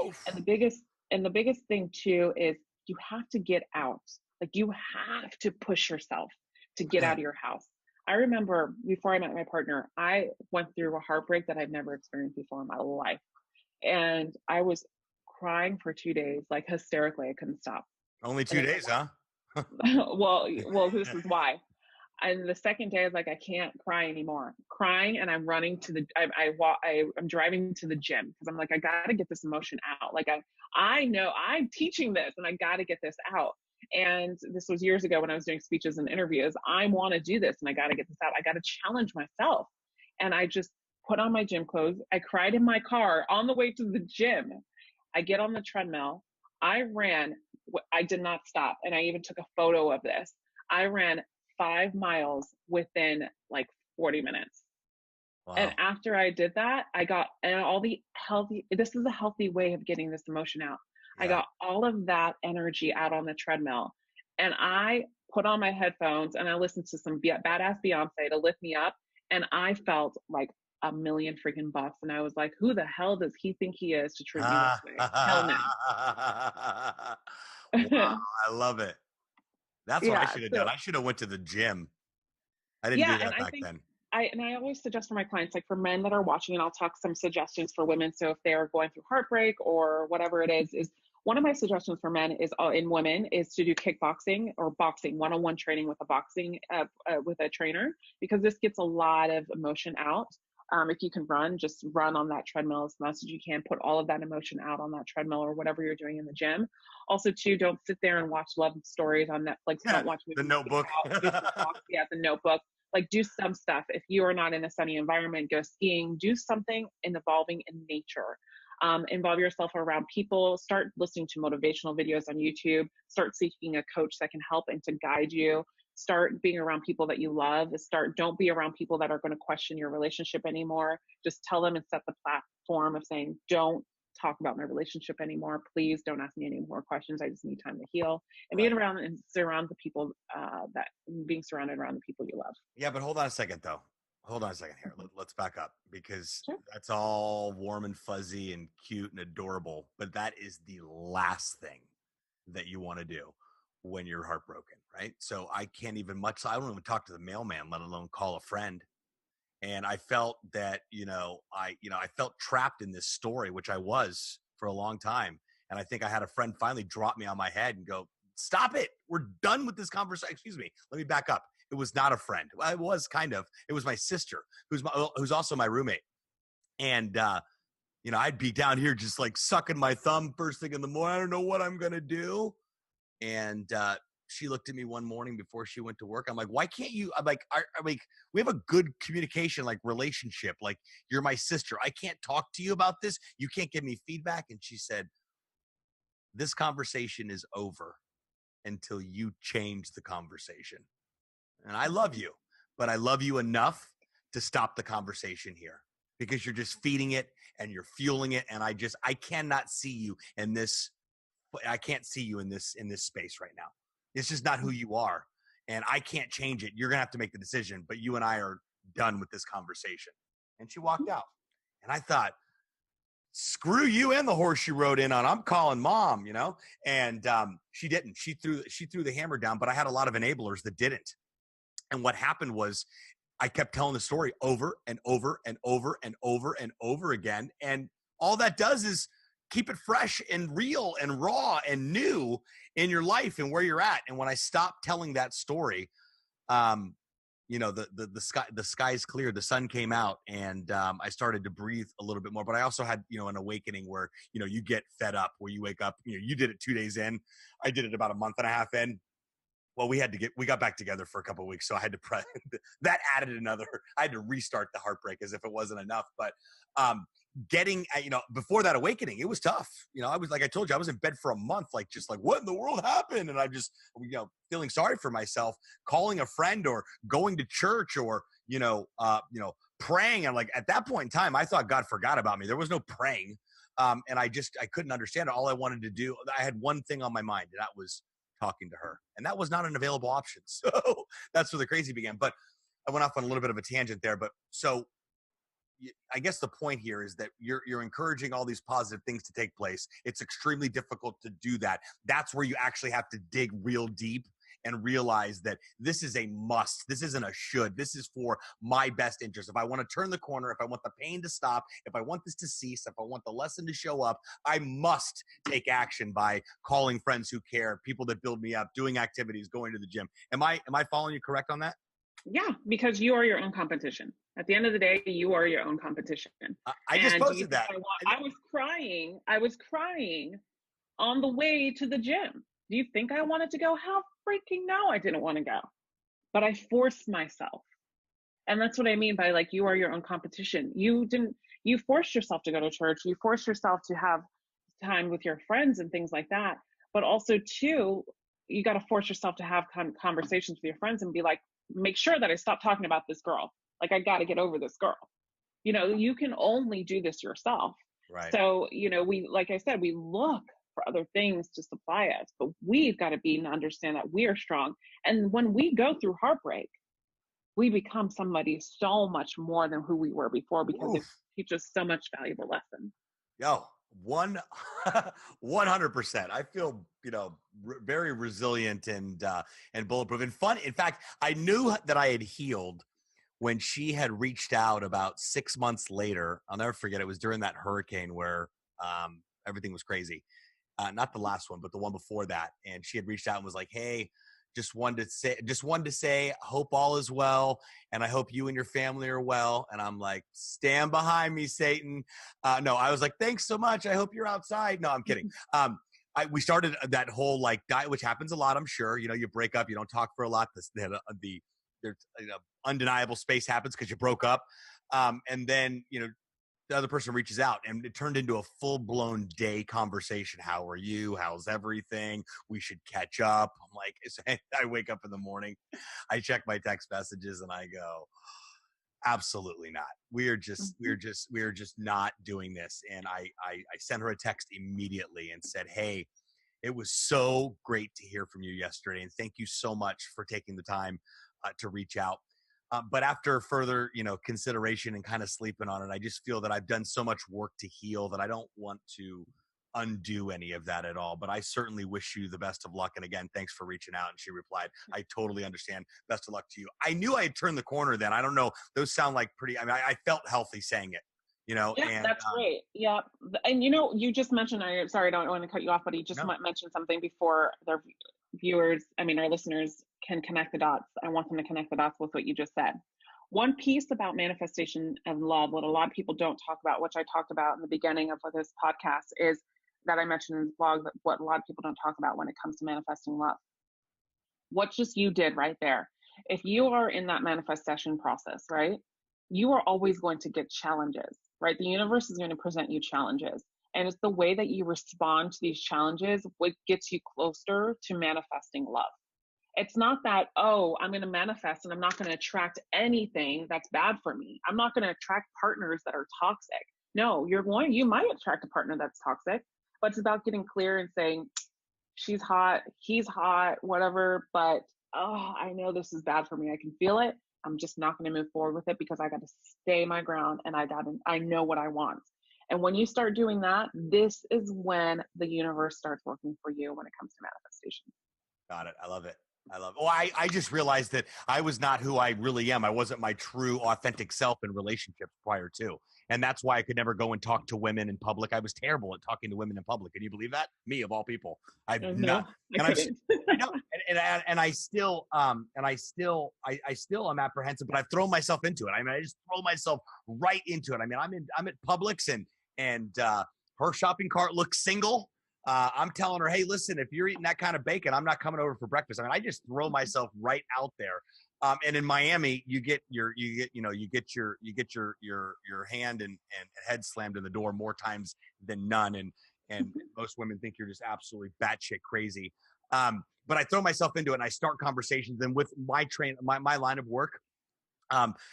Oof. And the biggest thing too is you have to get out. Like, you have to push yourself to get out of your house. I remember before I met my partner, I went through a heartbreak that I've never experienced before in my life. And I was crying for 2 days, like hysterically. I couldn't stop. Only 2 days, huh? Well, this is why. And the second day I was like, I can't cry anymore. Crying, and I'm running to I'm driving to the gym because I'm like, I got to get this emotion out. Like, I know I'm teaching this and I got to get this out. And this was years ago when I was doing speeches and interviews. I want to do this and I got to get this out. I got to challenge myself. And I just put on my gym clothes. I cried in my car on the way to the gym. I get on the treadmill. I ran. I did not stop. And I even took a photo of this. I ran 5 miles within like 40 minutes. Wow. And after I did that, I got this is a healthy way of getting this emotion out. Yeah. I got all of that energy out on the treadmill, and I put on my headphones and I listened to some badass Beyonce to lift me up. And I felt like $1 million freaking bucks. And I was like, who the hell does he think he is to treat me this way? Hell no. Wow, I love it. That's what I should have done. I should have went to the gym. I didn't do that back then. I always suggest for my clients, like for men that are watching, and I'll talk some suggestions for women. So if they're going through heartbreak or whatever it is one of my suggestions for men is in women is to do kickboxing or boxing, one-on-one training with with a trainer, because this gets a lot of emotion out. If you can run, just run on that treadmill as much as you can. Put all of that emotion out on that treadmill or whatever you're doing in the gym. Also, too, don't sit there and watch love stories on Netflix. Yeah, don't watch The Notebook. The Notebook. Like, do some stuff. If you are not in a sunny environment, go skiing. Do something involving in nature. Involve yourself around people. Start listening to motivational videos on YouTube. Start seeking a coach that can help and to guide you. Start being around people that you love. Don't be around people that are going to question your relationship anymore. Just tell them and set the platform of saying, don't talk about my relationship anymore. Please don't ask me any more questions. I just need time to heal. And Right. being around and surround the people being surrounded around the people you love. Yeah, but hold on a second though. Hold on a second here. Let's back up, because Sure. that's all warm and fuzzy and cute and adorable, but that is the last thing that you want to do when you're heartbroken, right? So I can't even I don't even talk to the mailman, let alone call a friend. And I felt that, I felt trapped in this story, which I was for a long time. And I think I had a friend finally drop me on my head and go, stop it. We're done with this conversation. Excuse me. Let me back up. It was not a friend. I was kind of. It was my sister, who's also my roommate. And I'd be down here just like sucking my thumb first thing in the morning. I don't know what I'm gonna do. And she looked at me one morning before she went to work. I'm like, why can't you? I'm like, we have a good communication, like relationship. Like, you're my sister. I can't talk to you about this. You can't give me feedback. And she said, this conversation is over until you change the conversation. And I love you, but I love you enough to stop the conversation here, because you're just feeding it and you're fueling it. And I cannot see you in this. I can't see you in this space right now. It's just not who you are. And I can't change it. You're going to have to make the decision, but you and I are done with this conversation. And she walked out. And I thought, screw you and the horse you rode in on. I'm calling mom, And she didn't. She threw the hammer down, but I had a lot of enablers that didn't. And what happened was, I kept telling the story over and over and over and over and over again. And all that does is keep it fresh and real and raw and new in your life and where you're at. And when I stopped telling that story, the sky's clear, the sun came out, and I started to breathe a little bit more. But I also had, an awakening where, you get fed up, where you wake up, you did it 2 days in. I did it about a month and a half in. Well, we got back together for a couple of weeks. So I had to that added I had to restart the heartbreak as if it wasn't enough. But before that awakening, it was tough. I was, like I told you, I was in bed for a month, just like, what in the world happened? And I just, feeling sorry for myself, calling a friend or going to church or, praying. And at that point in time, I thought God forgot about me. There was no praying. And I couldn't understand it. All I wanted to do, I had one thing on my mind, and that was talking to her. And that was not an available option. So that's where the crazy began. But I went off on a little bit of a tangent there. But so I guess the point here is that you're encouraging all these positive things to take place. It's extremely difficult to do that. That's where you actually have to dig real deep and realize that this is a must. This isn't a should. This is for my best interest. If I want to turn the corner, if I want the pain to stop, if I want this to cease, if I want the lesson to show up, I must take action by calling friends who care, people that build me up, doing activities, going to the gym. Am I following you correct on that? Yeah, because you are your own competition. At the end of the day, you are your own competition. I just posted that. I was crying. I was crying on the way to the gym. Do you think I wanted to go? Hell freaking no, I didn't want to go. But I forced myself. And that's what I mean by you are your own competition. You forced yourself to go to church. You forced yourself to have time with your friends and things like that. But also too, you got to force yourself to have conversations with your friends and be like, make sure that I stop talking about this girl. I got to get over this girl. You can only do this yourself. Right. So, like I said, we look for other things to supply us, but we've got to understand that we are strong. And when we go through heartbreak, we become somebody so much more than who we were before, because it teaches so much valuable lesson. Yo, 100%. I feel, very resilient and bulletproof and fun. In fact, I knew that I had healed when she had reached out about 6 months later. I'll never forget. It was during that hurricane where everything was crazy. Not the last one, but the one before that. And she had reached out and was like, hey, just wanted to say, hope all is well. And I hope you and your family are well. And I'm like, stand behind me, Satan. No, I was like, thanks so much. I hope you're outside. No, I'm kidding. We started that whole diet, which happens a lot. I'm sure, you break up, you don't talk for a lot. The undeniable space happens because you broke up. And then, the other person reaches out, and it turned into a full-blown day conversation. How are you? How's everything? We should catch up. I'm like, I wake up in the morning, I check my text messages, and I go, absolutely not. We are just not doing this. And I sent her a text immediately and said, hey, it was so great to hear from you yesterday. And thank you so much for taking the time to reach out. But after further, consideration and kind of sleeping on it, I just feel that I've done so much work to heal that I don't want to undo any of that at all. But I certainly wish you the best of luck. And again, thanks for reaching out. And she replied, I totally understand. Best of luck to you. I knew I had turned the corner then. I don't know. Those sound like pretty, I felt healthy saying it, Yeah, and that's great. Yeah. And you just mentioned, sorry, I don't want to cut you off, but you just mentioned something before their viewers, our listeners can connect the dots. I want them to connect the dots with what you just said. One piece about manifestation and love, what a lot of people don't talk about, which I talked about in the beginning of this podcast, is that I mentioned in the blog, that what a lot of people don't talk about when it comes to manifesting love. What just you did right there. If you are in that manifestation process, right, you are always going to get challenges, right? The universe is going to present you challenges. And it's the way that you respond to these challenges what gets you closer to manifesting love. It's not that, oh, I'm going to manifest and I'm not going to attract anything that's bad for me. I'm not going to attract partners that are toxic. No, you might attract a partner that's toxic, but it's about getting clear and saying, she's hot, he's hot, whatever, but I know this is bad for me. I can feel it. I'm just not going to move forward with it because I got to stay my ground and I know what I want. And when you start doing that, this is when the universe starts working for you when it comes to manifestation. Got it. I love it. Well, I just realized that I was not who I really am. I wasn't my true, authentic self in relationships prior to. And that's why I could never go and talk to women in public. I was terrible at talking to women in public. Can you believe that? Me, of all people. I still am apprehensive, but I've thrown myself into it. I just throw myself right into it. I'm at Publix and her shopping cart looks single. I'm telling her, hey, listen, if you're eating that kind of bacon, I'm not coming over for breakfast. I just throw myself right out there. And in Miami, you get your hand and head slammed in the door more times than none. And most women think you're just absolutely batshit crazy. But I throw myself into it and I start conversations. And with my line of work,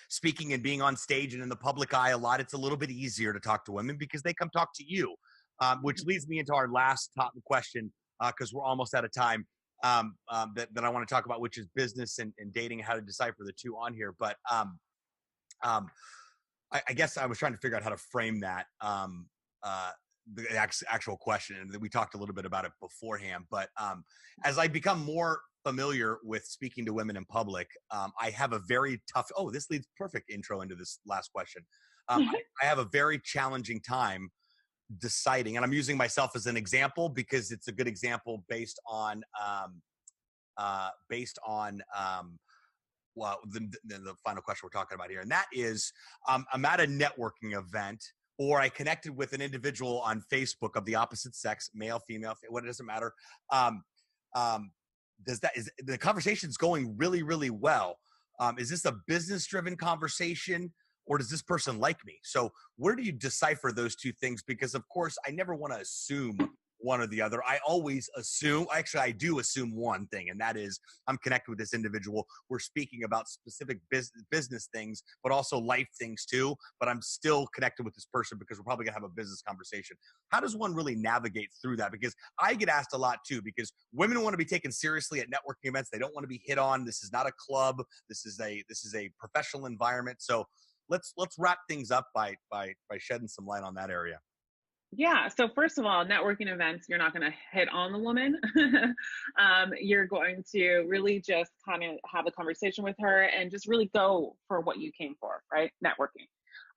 speaking and being on stage and in the public eye a lot, it's a little bit easier to talk to women because they come talk to you. Which leads me into our last top question, because we're almost out of time, that I want to talk about, which is business and dating, how to decipher the two on here. But I guess I was trying to figure out how to frame that, the actual question. And we talked a little bit about it beforehand. But as I become more familiar with speaking to women in public, I have a very tough, this leads perfect intro into this last question. I have a very challenging time deciding, and I'm using myself as an example because it's a good example based on the final question we're talking about here. And that is, I'm at a networking event, or I connected with an individual on Facebook of the opposite sex, male, female, what, it doesn't matter. Is the conversation's going really, really well? Is this a business-driven conversation? Or does this person like me? So where do you decipher those two things? Because of course, I never want to assume one or the other. I always assume, actually I do assume one thing, and that is I'm connected with this individual. We're speaking about specific business things, but also life things too. But I'm still connected with this person because we're probably gonna have a business conversation. How does one really navigate through that? Because I get asked a lot too, because women want to be taken seriously at networking events. They don't want to be hit on. This is not a club. This is a professional environment. So let's wrap things up by shedding some light on that area. Yeah. So first of all, networking events, you're not going to hit on the woman. You're going to really just kind of have a conversation with her and just really go for what you came for, right? Networking.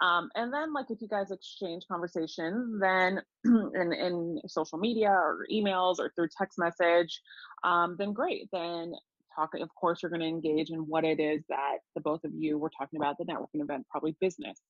And then if you guys exchange conversations, then in social media or emails or through text message, then great. Then of course, you're going to engage in what it is that the both of you were talking about, the networking event, probably business.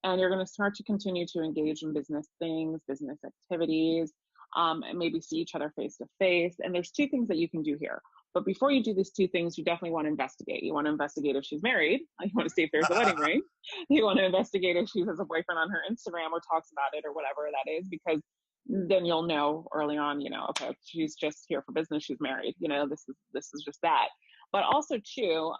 And you're going to start to continue to engage in business things, business activities, and maybe see each other face to face. And there's two things that you can do here. But before you do these two things, you definitely want to investigate. You want to investigate if she's married. You want to see if there's a wedding ring. You want to investigate if she has a boyfriend on her Instagram or talks about it or whatever that is, because then you'll know early on, okay, she's just here for business. She's married. This is just that. But also too,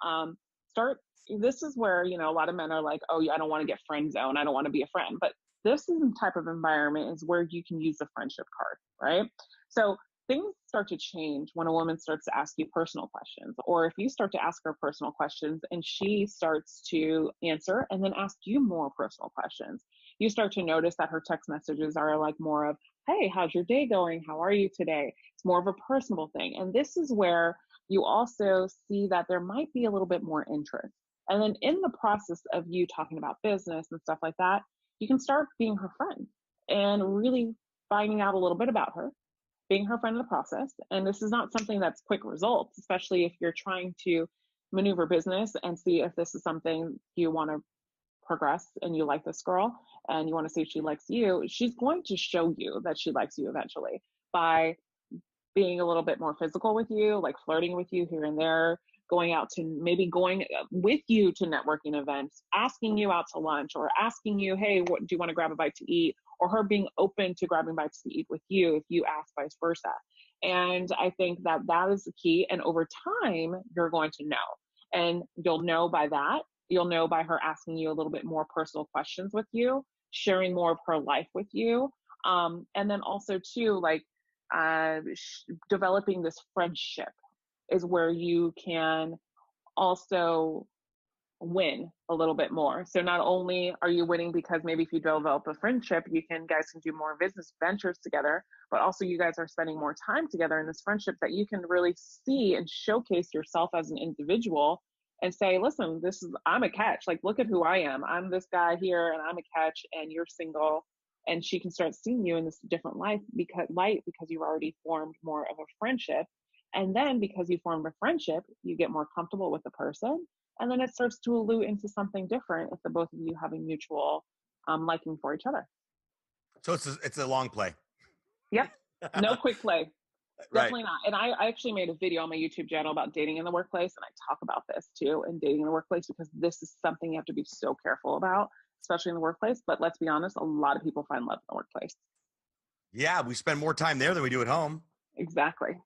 start this is where, a lot of men are like, oh, I don't want to get friend zone. I don't want to be a friend. But this is the type of environment is where you can use the friendship card, right? So things start to change when a woman starts to ask you personal questions, or if you start to ask her personal questions and she starts to answer and then ask you more personal questions. You start to notice that her text messages are like more of, hey, how's your day going? How are you today? It's more of a personal thing. And this is where you also see that there might be a little bit more interest. And then in the process of you talking about business and stuff like that, you can start being her friend and really finding out a little bit about her, being her friend in the process. And this is not something that's quick results, especially if you're trying to maneuver business and see if this is something you want to progress and you like this girl and you want to see if she likes you. She's going to show you that she likes you eventually by being a little bit more physical with you, like flirting with you here and there, going with you to networking events, asking you out to lunch, or asking you, hey, what do you want to grab a bite to eat? Or her being open to grabbing bites to eat with you if you ask, vice versa. And I think that that is the key. And over time, you're going to know. And you'll know by that. You'll know by her asking you a little bit more personal questions with you, sharing more of her life with you. And then also too, like developing this friendship is where you can also win a little bit more. So not only are you winning because maybe if you develop a friendship, guys can do more business ventures together, but also you guys are spending more time together in this friendship that you can really see and showcase yourself as an individual and say, listen, I'm a catch. Like, look at who I am. I'm this guy here and I'm a catch and you're single. And she can start seeing you in this different light because you've already formed more of a friendship. And then because you formed a friendship, you get more comfortable with the person. And then it starts to allude into something different if the both of you have a mutual liking for each other. So it's a long play. Yep. No quick play. Right. Definitely not. And I actually made a video on my YouTube channel about dating in the workplace. And I talk about this too, and dating in the workplace, because this is something you have to be so careful about, especially in the workplace. But let's be honest, a lot of people find love in the workplace. Yeah, we spend more time there than we do at home. Exactly.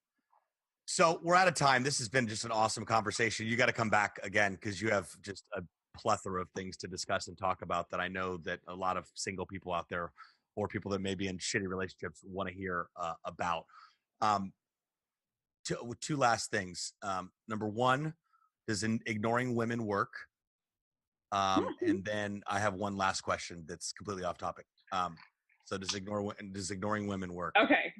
So we're out of time. This has been just an awesome conversation. You got to come back again because you have just a plethora of things to discuss and talk about that I know that a lot of single people out there or people that may be in shitty relationships want to hear about. Two last things. Number one, does ignoring women work? And then I have one last question that's completely off topic. So does ignoring women work? Okay,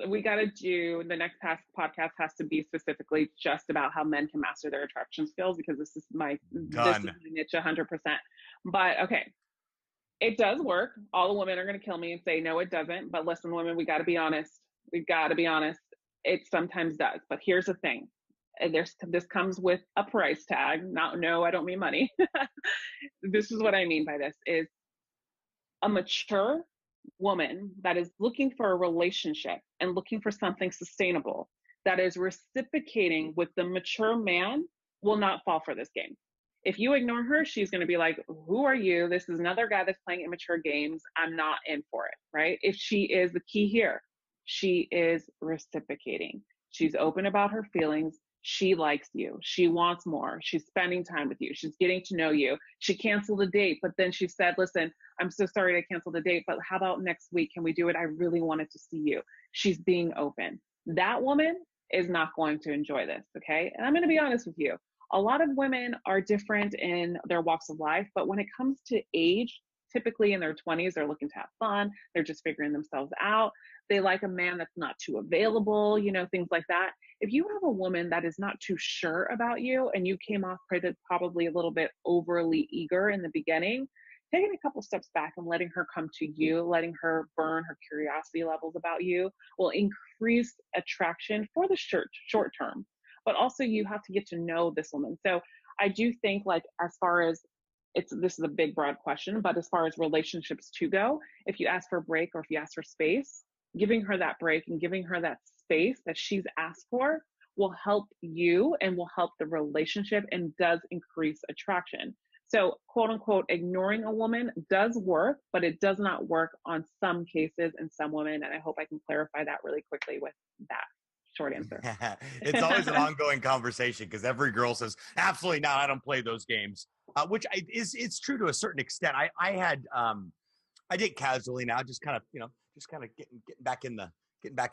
we got to do the next podcast has to be specifically just about how men can master their attraction skills, because this is my niche 100%. But okay, it does work. All the women are going to kill me and say no, it doesn't. But listen, women, we got to be honest. It sometimes does. But here's the thing. And this comes with a price tag. No, I don't mean money. This is what I mean by this is a mature woman that is looking for a relationship and looking for something sustainable, that is reciprocating with the mature man, will not fall for this game. If you ignore her, she's going to be like, who are you? This is another guy that's playing immature games. I'm not in for it, right? If she is the key here, she is reciprocating. She's open about her feelings. She likes you. She wants more. She's spending time with you. She's getting to know you. She canceled a date, but then she said, listen, I'm so sorry I canceled the date, but how about next week? Can we do it? I really wanted to see you. She's being open. That woman is not going to enjoy this, okay? And I'm going to be honest with you. A lot of women are different in their walks of life, but when it comes to age, typically in their 20s, they're looking to have fun. They're just figuring themselves out. They like a man that's not too available, things like that. If you have a woman that is not too sure about you and you came off probably a little bit overly eager in the beginning, taking a couple steps back and letting her come to you, letting her burn her curiosity levels about you will increase attraction for the short term. But also you have to get to know this woman. So I do think, like, as far as this is a big, broad question, but as far as relationships to go, if you ask for a break or if you ask for space, giving her that break and giving her that space that she's asked for will help you and will help the relationship and does increase attraction. So, quote unquote, ignoring a woman does work, but it does not work on some cases and some women. And I hope I can clarify that really quickly with that. Short answer. It's always an ongoing conversation because every girl says, absolutely not, I don't play those games, which it's true to a certain extent. I date casually now, just kind of, getting back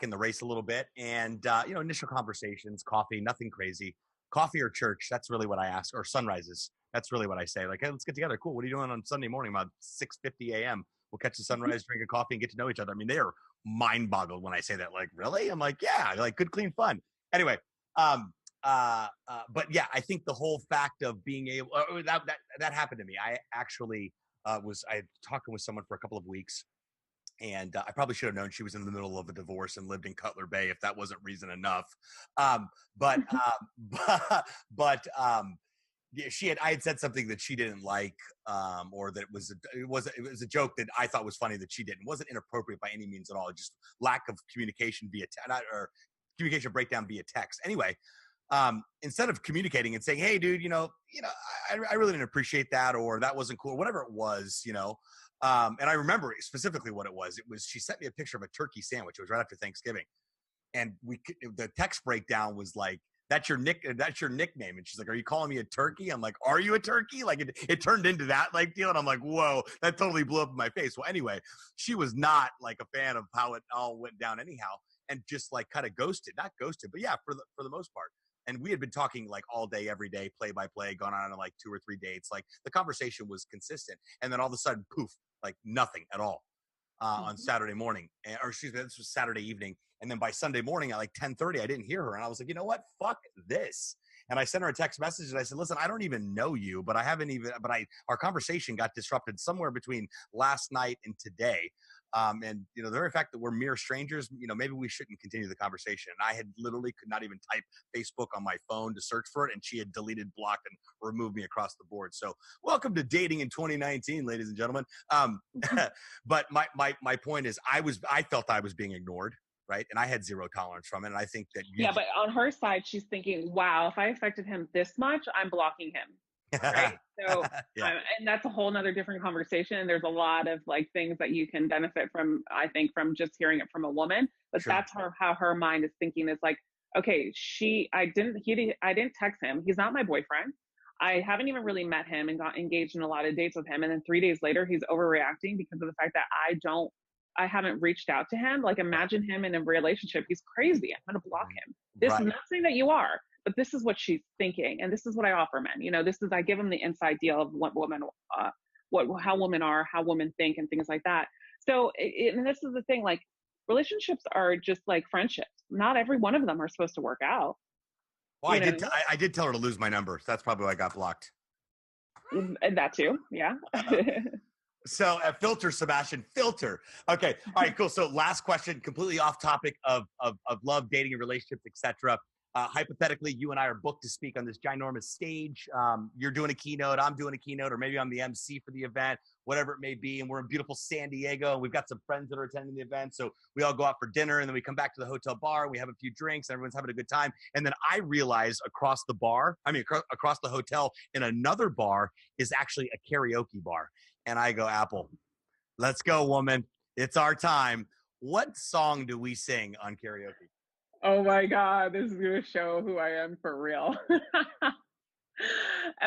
in the race a little bit. And, initial conversations, coffee, nothing crazy. Coffee or church, that's really what I ask, or sunrises. That's really what I say. Like, hey, let's get together. Cool. What are you doing on Sunday morning about 6:50 a.m.? We'll catch the sunrise, drink a coffee, and get to know each other. I mean, they are mind boggled when I say that. Like, really? I'm like, yeah, like good, clean fun. Anyway, but yeah, I think the whole fact of being able that happened to me. I actually was talking with someone for a couple of weeks, and I probably should have known she was in the middle of a divorce and lived in Cutler Bay if that wasn't reason enough. Yeah, I had said something that she didn't like, or that it was a joke that I thought was funny that she didn't. It wasn't inappropriate by any means at all. Just lack of communication or communication breakdown via text. Anyway, instead of communicating and saying, "Hey, dude, I really didn't appreciate that," or "That wasn't cool," whatever it was, and I remember specifically what it was. It was she sent me a picture of a turkey sandwich. It was right after Thanksgiving, and the text breakdown was like, that's your nickname. And she's like, are you calling me a turkey? I'm like, are you a turkey? Like it turned into that like deal. And I'm like, whoa, that totally blew up in my face. Well, anyway, she was not like a fan of how it all went down anyhow. And just like kind of not ghosted, but yeah, for the most part. And we had been talking like all day, every day, play by play, gone on like 2 or 3 dates. Like the conversation was consistent. And then all of a sudden, poof, like nothing at all on Saturday morning. Or excuse me, this was Saturday evening. And then by Sunday morning at like 10:30, I didn't hear her. And I was like, you know what? Fuck this. And I sent her a text message and I said, listen, I don't even know you, but our conversation got disrupted somewhere between last night and today. And the very fact that we're mere strangers, maybe we shouldn't continue the conversation. And I had literally could not even type Facebook on my phone to search for it. And she had deleted, blocked, and removed me across the board. So welcome to dating in 2019, ladies and gentlemen. But my point is I felt I was being ignored. Right. And I had zero tolerance from it. And I think that. But on her side, she's thinking, wow, if I affected him this much, I'm blocking him. Right. So, yeah. And that's a whole nother different conversation. And there's a lot of like things that you can benefit from, I think, from just hearing it from a woman. But sure. That's how her mind is thinking. Is like, okay, I didn't text him. He's not my boyfriend. I haven't even really met him and got engaged in a lot of dates with him. And then 3 days later, he's overreacting because of the fact that I haven't reached out to him. Like, imagine him in a relationship. He's crazy. I'm going to block him. This is not saying that you are, but this is what she's thinking. And this is what I offer men. I give them the inside deal of what women, how women are, how women think and things like that. So, and this is the thing, like relationships are just like friendships. Not every one of them are supposed to work out. Well, I did tell her to lose my number. So that's probably why I got blocked. And that too. Yeah. So filter, Sebastian, filter. Okay. All right, cool. So last question, completely off topic of love, dating, and relationships, etc. Hypothetically, you and I are booked to speak on this ginormous stage. You're doing a keynote, I'm doing a keynote, or maybe I'm the MC for the event, whatever it may be. And we're in beautiful San Diego. And we've got some friends that are attending the event. So we all go out for dinner and then we come back to the hotel bar. We have a few drinks. Everyone's having a good time. And then I realize across the hotel in another bar is actually a karaoke bar. And I go, Apple, let's go, woman. It's our time. What song do we sing on karaoke? Oh my God, this is going to show who I am for real.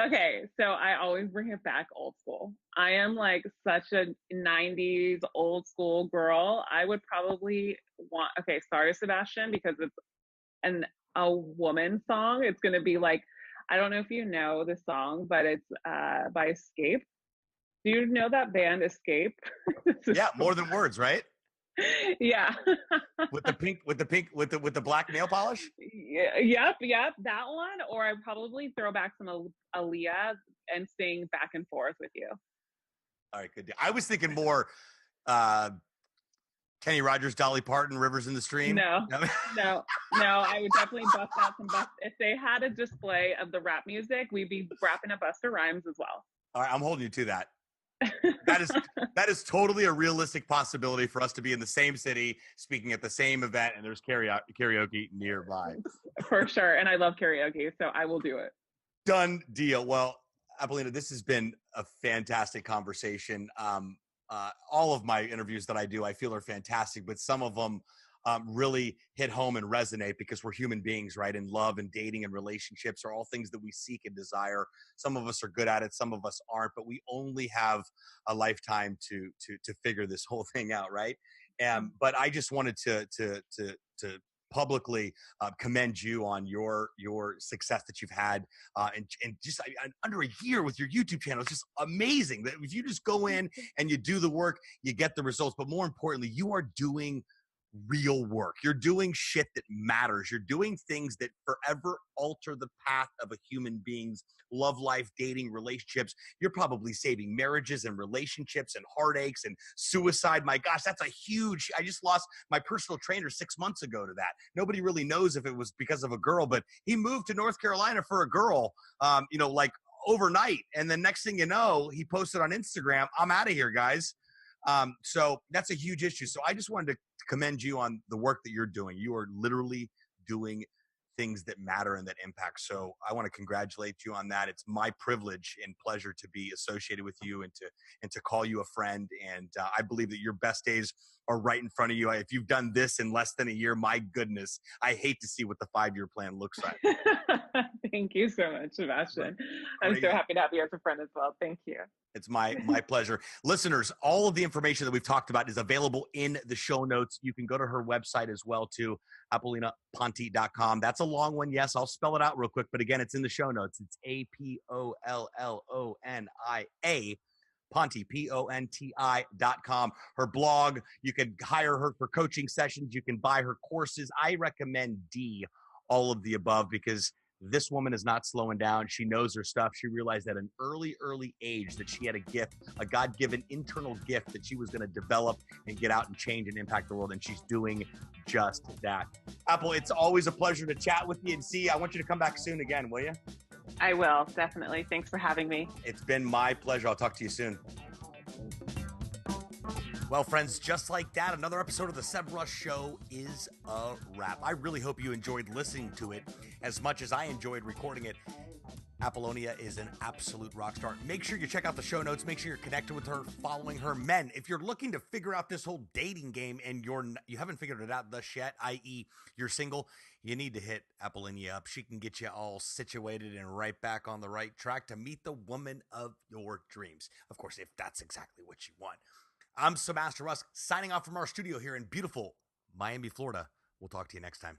Okay, so I always bring it back old school. I am like such a 90s old school girl. I would probably sorry, Sebastian, because it's a woman song. It's going to be like, I don't know if you know the song, but it's by Escape. Do you know that band Escape? Yeah, More Than Words, right? Yeah. with the black nail polish? Yep, that one. Or I'd probably throw back some Aaliyah and sing Back and Forth with you. All right, good deal. I was thinking more Kenny Rogers, Dolly Parton, Rivers in the Stream. No, I would definitely bust out some if they had a display of the rap music, we'd be rapping a Busta Rhymes as well. All right, I'm holding you to that. That is totally a realistic possibility for us to be in the same city, speaking at the same event, and there's karaoke nearby. For sure, and I love karaoke, so I will do it. Done deal. Well, Apollonia, this has been a fantastic conversation. All of my interviews that I do, I feel are fantastic, but some of them really hit home and resonate, because we're human beings, right? And love and dating and relationships are all things that we seek and desire. Some of us are good at it, some of us aren't, but we only have a lifetime to figure this whole thing out, right? But I just wanted to publicly commend you on your success that you've had, and just under a year with your YouTube channel. It's just amazing that if you just go in and you do the work, you get the results. But more importantly, you are doing real work. You're doing shit that matters. You're doing things that forever alter the path of a human being's love life, dating, relationships. You're probably saving marriages and relationships and heartaches and suicide. My gosh, that's a huge, I just lost my personal trainer 6 months ago to that. Nobody really knows if it was because of a girl, but he moved to North Carolina for a girl, like overnight. And the next thing you know, he posted on Instagram, "I'm out of here, guys." So that's a huge issue. So I just wanted to commend you on the work that you're doing. You are literally doing things that matter and that impact. So I want to congratulate you on that. It's my privilege and pleasure to be associated with you and to call you a friend. And I believe that your best days are right in front of you. If you've done this in less than a year, my goodness, I hate to see what the 5-year plan looks like. Thank you so much, Sebastian. I'm so happy to have you as a friend as well. Thank you. It's my pleasure. Listeners, all of the information that we've talked about is available in the show notes. You can go to her website as well, too, ApolloniaPonti.com. That's a long one. Yes, I'll spell it out real quick. But again, it's in the show notes. It's APOLLONIA Ponti, PONTI.com. Her blog, you could hire her for coaching sessions. You can buy her courses. I recommend all of the above, because this woman is not slowing down. She knows her stuff. She realized at an early age that she had a gift, a God-given internal gift that she was going to develop and get out and change and impact the world. And she's doing just that. Apple, it's always a pleasure to chat with you and see. I want you to come back soon again, will you? I will, definitely. Thanks for having me. It's been my pleasure. I'll talk to you soon. Well, friends, just like that, another episode of the Seb Rusk Show is a wrap. I really hope you enjoyed listening to it as much as I enjoyed recording it. Apollonia is an absolute rock star. Make sure you check out the show notes. Make sure you're connected with her, following her. Men, if you're looking to figure out this whole dating game and you haven't figured it out thus yet, i.e. you're single, you need to hit Apollonia up. She can get you all situated and right back on the right track to meet the woman of your dreams. Of course, if that's exactly what you want. I'm Seb Rusk, signing off from our studio here in beautiful Miami, Florida. We'll talk to you next time.